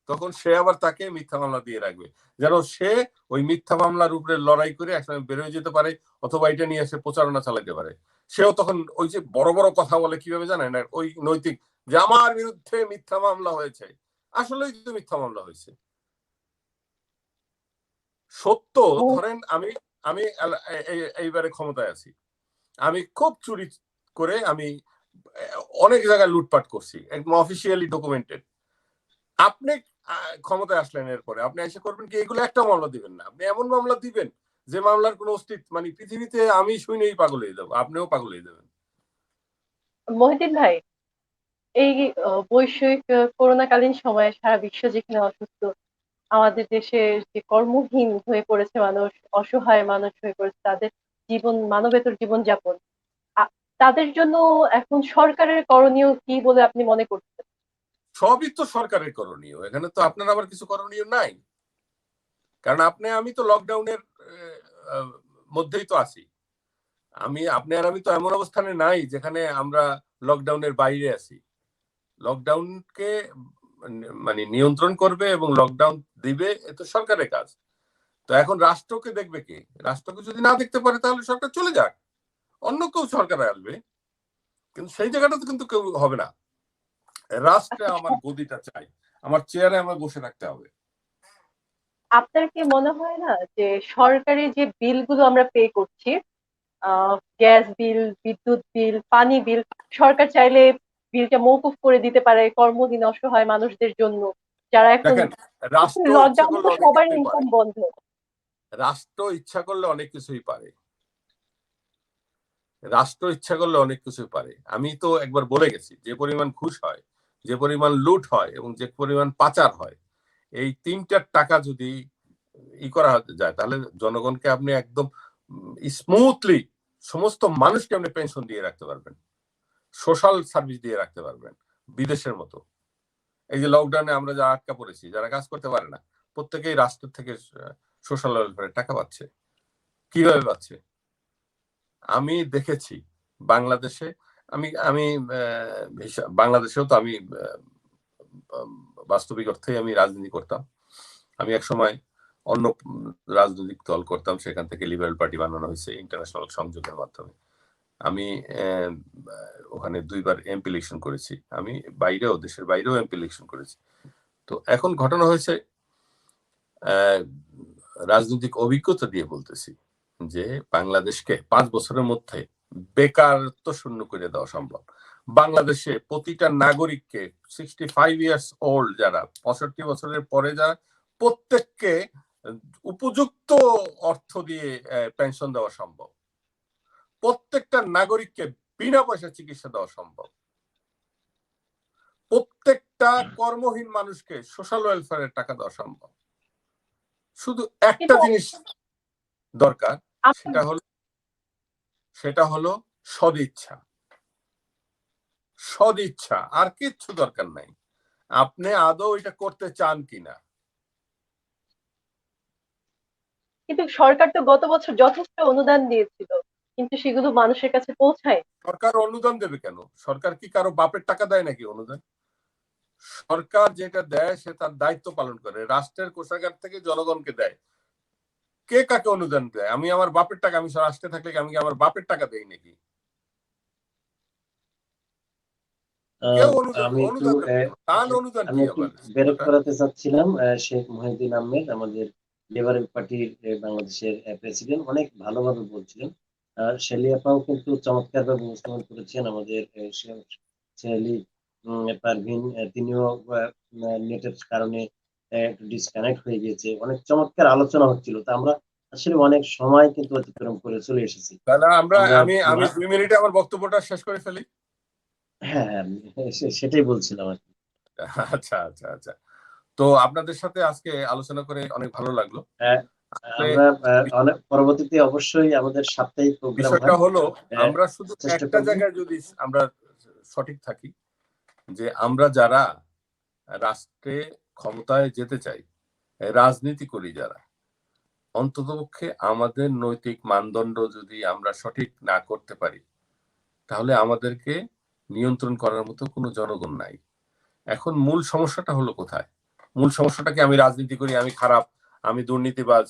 Speaker 5: তখন সে আবার তাকে মিথ্যা মামলা দিয়ে রাখবে, যেন সে ওই মিথ্যা মামলার উপরে লড়াই করে একসময় বের হয়ে যেতে পারে, অথবা এটা নিয়ে সে প্রচারণা চালাতে পারে। সেও তখন ওই যে বড় বড় কথা বলে কিভাবে জানেন, ওই নৈতিক যে আমার বিরুদ্ধে মিথ্যা মামলা হয়েছে। আসলেই তো মিথ্যা মামলা হয়েছে। সত্য, ধরেন আমি আমি এইবারে ক্ষমতায় আছি, আমি খুব চুরি করে আমি অনেক জায়গায় লুটপাট করছি, একদম অফিসিয়ালি ডকুমেন্টেড। আপনি ক্ষমতায় আসলেন, এরপরে আপনি এসে করবেন কি? এগুলো একটা মামলা দিবেন না, আপনি এমন মামলা দিবেন যে মামলার কোনো অস্তিত্ব, মানে পৃথিবীতে আমি শুনেই পাগল হয়ে যাবো, আপনিও পাগল হয়ে যাবেন।
Speaker 2: মহিউদ্দিন ভাই, এই বৈশ্বিক করোনাকালীন সময়ে সারা বিশ্ব যেখানে অসুস্থ, আমাদের দেশে যে কর্মহীন হয়ে পড়েছে মানুষ, অসহায় মানুষ হয়ে পড়েছে, তাদের মানবেতর জীবনযাপন, তাদের জন্য এখন সরকারের করণীয় কি বলে আপনি মনে করছেন?
Speaker 5: সবই তো সরকারের করণীয়, এখানে তো আপনার আবার কিছু করণীয় নাই। কারণ আমি তো লকডাউনের মধ্যেই তো আছি। আপনি আর আমি তো এমন অবস্থানে নাই যেখানে আমরা লকডাউনের বাইরে আছি। লকডাউনকে মানে নিয়ন্ত্রণ করবে এবং লকডাউন দিবে, এ তো সরকারের কাজ। তো এখন রাষ্ট্রকে দেখবে কে? রাষ্ট্রকে যদি না দেখতে পারে তাহলে সরকার চলে যাক, অন্য কেউ সরকারে আসবে। কিন্তু সেই জায়গাটা তো কিন্তু কেউ হবে না। রাষ্ট্রে আমার গদিটা চাই, আমার চেয়ারে আমার বসে থাকতে হবে।
Speaker 2: আপনার কি মনে হয় না যে সরকারি যে বিলগুলো আমরা পে করছি, গ্যাস বিল, বিদ্যুৎ বিল, পানি বিল, সরকার চাইলে বিলটা মওকুফ করে দিতে পারে কর্মহীন অসহায় মানুষদের জন্য, যারা এখন
Speaker 5: দেখেন, রাষ্ট্র ইচ্ছা
Speaker 2: লকডাউনে
Speaker 5: করলে
Speaker 2: তো
Speaker 5: অনেক
Speaker 2: সবার
Speaker 5: কিছুই
Speaker 2: ইনকাম
Speaker 5: পারে।
Speaker 2: বন্ধ।
Speaker 5: রাষ্ট্র ইচ্ছা করলে অনেক কিছুই পারে। রাষ্ট্র ইচ্ছা করলে অনেক কিছুই পারে। আমি তো একবার বলে গেছি, যে পরিমাণ ঘুষ হয়, যে পরিমাণ লুট হয় এবং যে পরিমাণ পাচার হয়, এই তিনটার টাকা যদি করা যায় তাহলে জনগণকে আপনি একদম স্মুথলি, সমস্ত মানুষকে আপনি পেনশন দিয়ে রাখতে পারবেন, সোশ্যাল সার্ভিস দিয়ে রাখতে পারবেন বিদেশের মতো। এই যে লকডাউনে আমরা যারা আটকা পড়েছি, যারা কাজ করতে পারে না, প্রত্যেকেই রাষ্ট্র থেকে সোশ্যাল ওয়েলফেয়ারের টাকা পাচ্ছে। কিভাবে পাচ্ছে? আমি দেখেছি বাংলাদেশে। আমি আমি বাংলাদেশেও তো আমি বাস্তবিক অর্থে আমি রাজনীতি করতাম। আমি এক সময় অন্য রাজনৈতিক দল করতাম, সেখান থেকে লিবারেল পার্টি বানানো হয়েছে ইন্টারন্যাশনাল সংযোগের মাধ্যমে। আমি ওখানে 2 বার এমপি ইলেকশন করেছি। আমি দেশের বাইরেও এমপি ইলেকশন করেছি। তো এখন ঘটনা হয়েছে, রাজনৈতিক অভিজ্ঞতা দিয়ে বলতেছি যে বাংলাদেশকে 5 বছরের মধ্যে বেকারত্ব শূন্য করে দেওয়া সম্ভব। বাংলাদেশে প্রতিটা নাগরিককে 65 ইয়ার্স ওল্ড, যারা 65 বছরের পরে, যারা প্রত্যেককে উপযুক্ত অর্থ দিয়ে পেনশন দেওয়া সম্ভব। প্রত্যেকটা নাগরিককে বিনা পয়সা চিকিৎসা দেওয়া সম্ভব। প্রত্যেকটা কর্মহীন মানুষকে সোশ্যাল ওয়েলফেয়ারের টাকা দেওয়া সম্ভব। শুধু একটা জিনিস দরকার, সেটা হলো সদিচ্ছা। সদিচ্ছা, আর কিচ্ছু দরকার নাই। আপনি আদৌ এটা করতে চান কিনা।
Speaker 2: কিন্তু সরকার তো গত বছর যথেষ্ট অনুদান দিয়েছিল, কিন্তু সেগুলো মানুষের কাছে পৌঁছায়।
Speaker 5: সরকার অনুদান দেবে কেন? সরকার কি কারো বাপের টাকা দেয় নাকি অনুদান? সরকার যেটা দেয় সে তার দায়িত্ব পালন করে, রাষ্ট্রের কোষাগার থেকে জনগণকে দেয়। কে কাকে অনুদান দেয়? আমি আমার বাপের টাকা, আমি রাষ্ট্রে থাকলে আমি কি আমার বাপের টাকা দেই নাকি? কেউ
Speaker 1: আমি একটু
Speaker 5: অনুদান দেবে কেন? তার অনুদান
Speaker 1: আমি
Speaker 5: কি
Speaker 1: একটু
Speaker 5: আবার?
Speaker 1: ব্রেক করাতে চাচ্ছিলাম। শেখ মহিউদ্দিন আহমেদ, আমাদের লেবারেল পার্টির বাংলাদেশের প্রেসিডেন্ট, অনেক ভালোভাবে বলছিলেন। আর শেলি আপাও কিন্তু চমৎকার ভাবে উপস্থাপন করেছেন। আমাদের শেলি পারভিন, তিনিও নেটের কারণে একটু ডিসকানেক্ট হয়ে গিয়েছে। অনেক চমৎকার আলোচনা হচ্ছিল। তো আমরা আসলে অনেক সময় কিন্তু অতিক্রম করে চলে এসেছি।
Speaker 5: তাহলে
Speaker 1: আমরা
Speaker 5: আমি 2 মিনিটে আমার বক্তব্যটা শেষ করে ফেলি।
Speaker 1: হ্যাঁ, হ্যাঁ, সেটাই বলছিলাম আর কি।
Speaker 5: আচ্ছা আচ্ছা আচ্ছা। তো আপনাদের সাথে আজকে আলোচনা করে অনেক ভালো লাগলো।
Speaker 1: হ্যাঁ, আমরা অনেক পরবর্তীতে অবশ্যই আমাদের সাপ্তাহিক প্রোগ্রাম
Speaker 5: বিষয়টা
Speaker 1: হয়।
Speaker 5: হলো, আমরা শুধু
Speaker 1: চেষ্টা
Speaker 5: একটা
Speaker 1: করব।
Speaker 5: জায়গায় যদি আমরা সঠিক থাকি, যে আমরা যারা রাষ্ট্রে ক্ষমতায় যেতে চাই, রাজনীতি করি যারা, অন্ততপক্ষে আমাদের নৈতিক মানদণ্ড যদি আমরা সঠিক না করতে পারি, তাহলে আমাদেরকে নিয়ন্ত্রণ করার মতো কোনো জনগণ নাই। এখন মূল সমস্যাটা হলো কোথায়? মূল সমস্যাটা কি আমি রাজনীতি করি, আমি খারাপ, আমি দুর্নীতিবাজ?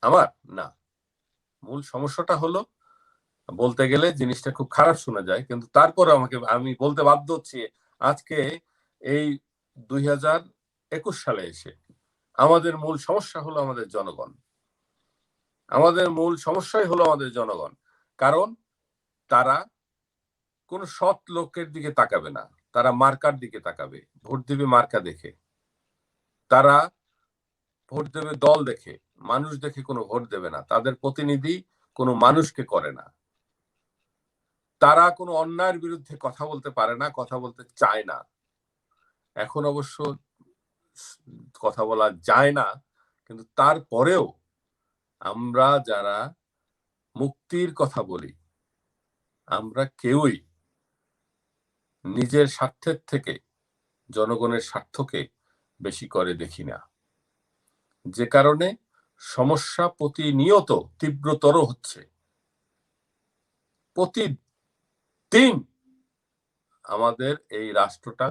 Speaker 5: আমার না। মূল সমস্যাটা হলো, বলতে গেলে জিনিসটা খুব খারাপ শোনা যায়, কিন্তু তারপরে আমি বলতে বাধ্য হচ্ছি, আজকে এই 2021 সালে এসে আমাদের মূল সমস্যা হলো আমাদের জনগণ। আমাদের মূল সমস্যাই হলো আমাদের জনগণ। কারণ তারা কোন সৎ লোকের দিকে তাকাবে না, তারা মার্কার দিকে তাকাবে, ভোট দেবে মার্কা দেখে। তারা ভোট দেবে দল দেখে, মানুষ দেখে কোনো ভোট দেবে না। তাদের প্রতিনিধি কোনো মানুষকে করে না। তারা কোনো অন্যায়ের বিরুদ্ধে কথা বলতে পারে না, কথা বলতে চায় না। এখন অবশ্য কথা বলা যায় না, কিন্তু তারপরেও আমরা যারা মুক্তির কথা বলি, আমরা কেউই নিজের স্বার্থের থেকে জনগণের স্বার্থকে বেশি করে দেখি না, যে কারণে সমস্যা প্রতিনিয়ত তীব্রতর হচ্ছে। প্রতিদিন আমাদের এই রাষ্ট্রটা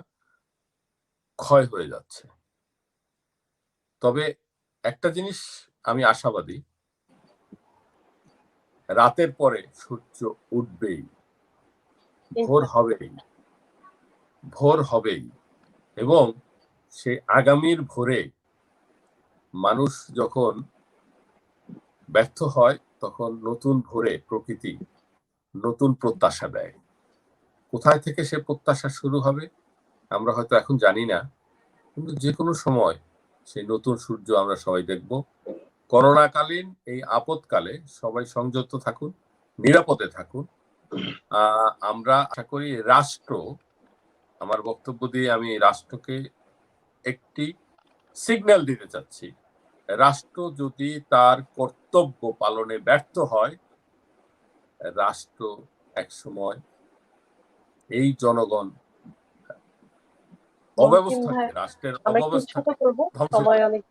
Speaker 5: ক্ষয় হয়ে যাচ্ছে। তবে একটা জিনিস আমি আশাবাদী, রাতের পরে সূর্য উঠবেই, ভোর হবেই, ভোর হবেই। এবং সেই আগামীর ভোরে মানুষ যখন ব্যর্থ হয়, তখন নতুন ভোরে প্রকৃতি নতুন প্রত্যাশা দেয়। কোথায় থেকে সে প্রত্যাশা শুরু হবে আমরা হয়তো এখন জানি না, কিন্তু যে কোনো সময় সেই নতুন সূর্য আমরা সবাই দেখব। করোনাকালীন এই আপদকালে সবাই সংযত থাকুন, নিরাপদে থাকুন। আমরা আশা করি রাষ্ট্র, আমার বক্তব্য দিয়ে আমি রাষ্ট্রকে একটি সিগন্যাল দিতে চাচ্ছি, রাষ্ট্র যদি তার কর্তব্য পালনে ব্যর্থ হয়, রাষ্ট্র একসময় এই জনগণ অব্যবস্থাকে, রাষ্ট্রের অব্যবস্থাকে ধ্বংস
Speaker 2: সময়
Speaker 5: করে।
Speaker 2: অনেক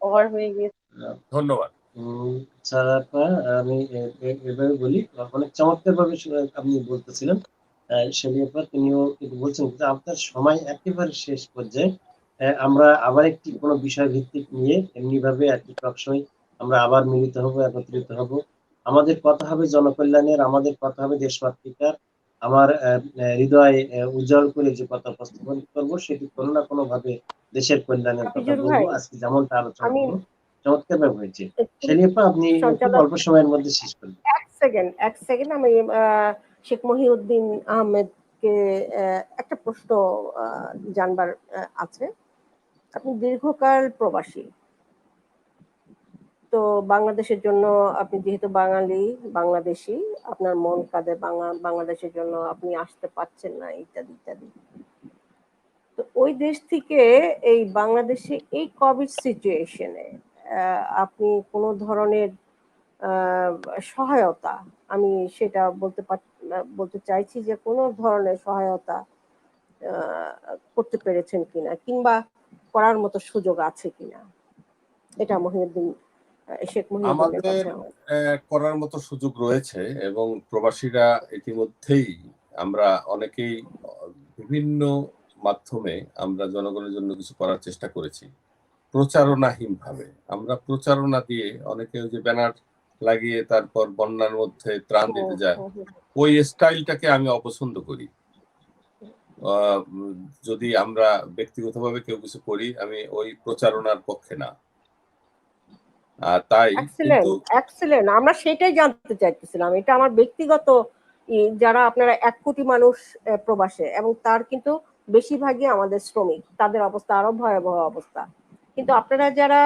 Speaker 2: ওভার হয়ে গিয়েছে।
Speaker 5: ধন্যবাদ।
Speaker 1: স্যার আমি এভাবে বলি, অনেক চমৎকার ভাবে আপনি বলতেছিলেন। সেলিম আপা তিনিও কিন্তু বলছেন, কিন্তু আপনার সময় একেবারে শেষ পর্যায়ে। আমরা আবার একটি কোনো বিষয় ভিত্তিক নিয়ে এমনি ভাবে একটি টকশোয় আমরা আবার মিলিত হব, একত্রিত হব। আমাদের কথা হবে জনকল্যাণের, আমাদের কথা হবে দেশমাতৃকার। আমার হৃদয় উজ্জ্বল করে যে কথা উপস্থাপন করবো, সেটি কোনো না কোনো ভাবে দেশের কল্যাণের কথা
Speaker 3: হাফিজুর
Speaker 1: বলবো।
Speaker 3: ভাই,
Speaker 1: আজকে যেমনটা আলোচনা
Speaker 3: আমি
Speaker 1: হলো চমৎকার ভাবে হয়েছে।
Speaker 3: একটু
Speaker 1: সেলিম আপা আপনি খুব
Speaker 3: সঞ্চালক
Speaker 1: অল্প সময়ের মধ্যে শেষ করবেন।
Speaker 3: এক সেকেন্ড আমি শেখ মহিউদ্দিন আহমেদকে একটা প্রশ্ন জানবার আছে। আপনি দীর্ঘকাল প্রবাসী, তো বাংলাদেশের জন্য আপনি যেহেতু বাঙালি, বাংলাদেশী, আপনার মন কাঁদে বাংলাদেশের জন্য, আপনি আসতে পারছেন না, ইত্যাদি ইত্যাদি। তো ওই দেশ থেকে এই বাংলাদেশে এই কোভিড সিচুয়েশনে আপনি কোনো ধরনের সহায়তা, আমি সেটা বলতে চাইছি যে কোনো ধরনের সহায়তা করতে পেরেছেন কিনা, কিংবা করার মতো সুযোগ আছে কিনা, এটা শেখ মহিউদ্দিনের
Speaker 5: আমাদের
Speaker 3: কথা।
Speaker 5: করার মতো সুযোগ রয়েছে, এবং প্রবাসীরা ইতিমধ্যেই আমরা অনেকেই বিভিন্ন মাধ্যমে আমরা জনগণের জন্য কিছু করার চেষ্টা করেছি, প্রচারণাহীন ভাবে। আমরা প্রচারণা দিয়ে অনেকে ওই যে ব্যানার লাগিয়ে তারপর বন্যার মধ্যে ত্রাণ দিতে যায়, ওই স্টাইলটাকে আমি অপছন্দ করি। যদি আমরা ব্যক্তিগতভাবে কেউ কিছু করি, আমি ওই প্রচারণার পক্ষে না। তাই
Speaker 3: এক্সেলেন্ট, আমরা সেটাই জানতে চাইতেছিলাম। এটা আমার ব্যক্তিগত, যারা আপনারা 1 কোটি মানুষ প্রবাসে, এবং তার কিন্তু বেশিরভাগই আমাদের শ্রমিক, তাদের অবস্থা আরো ভয়াবহ অবস্থা। কিন্তু আপনারা যারা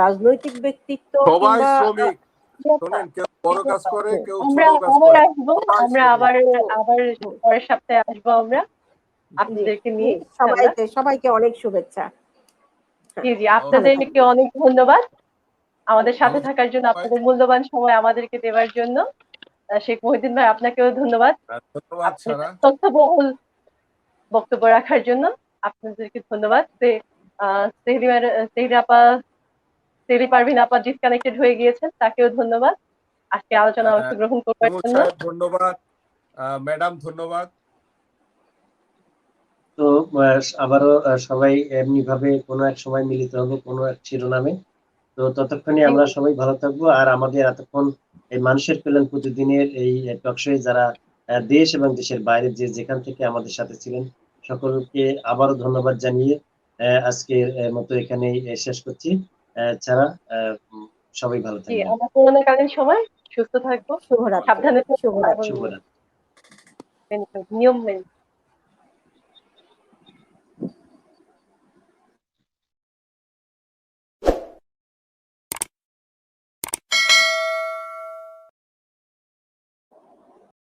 Speaker 3: রাজনৈতিক ব্যক্তিত্ব,
Speaker 5: সবাই শ্রমিক, শোনেন, কেউ বড় কাজ করে, কেউ ছোট কাজ
Speaker 2: আবার
Speaker 5: করে,
Speaker 2: আসবো, আমরা আবার পরের সপ্তাহে আসবো আমরা আপনাদেরকে নিয়ে।
Speaker 3: সবাইকে অনেক শুভেচ্ছা।
Speaker 2: জি জি, আপনাদেরকে অনেক ধন্যবাদ আমাদের সাথে থাকার জন্য, আপনাদের মূল্যবান সময় আমাদেরকে দেওয়ার জন্য। শেখ মহিউদ্দিন ভাই, আপনাকেও ধন্যবাদ তথ্যবহুল বক্তব্য রাখার জন্য। আপনাদেরকে ধন্যবাদ। সেহরি পারভিন আপা ডিসকানেক্টেড হয়ে গিয়েছেন, তাকেও ধন্যবাদ আজকে আলোচনা অংশগ্রহণ করার জন্য।
Speaker 5: ধন্যবাদ ম্যাডাম, ধন্যবাদ।
Speaker 1: তো আবারও সবাই এমনি ভাবে কোনো এক সময় মিলিত হবে কোনো এক শিরোনামে। তো ততক্ষণে আমরা সবাই ভালো থাকবো। আর আমাদের এতক্ষণ এই মানুষের কল্যাণ প্রতিদিনের এই টকশোয়ে যারা দেশ এবং দেশের বাইরে যেখান থেকে আমাদের সাথে ছিলেন, সকলকে আবারও ধন্যবাদ জানিয়ে আজকের মতো এখানেই শেষ করছি। ছাড়া সবাই ভালো
Speaker 2: জি,
Speaker 1: থাকবেন।
Speaker 2: আমরা করোনাকালীন সময় সুস্থ থাকবো,
Speaker 3: শুভরাত্রি।
Speaker 2: সাবধানে থাকবো এবং
Speaker 3: শুভরাত্রি।
Speaker 1: শুভরাত্রি।
Speaker 2: নিয়ম মেনে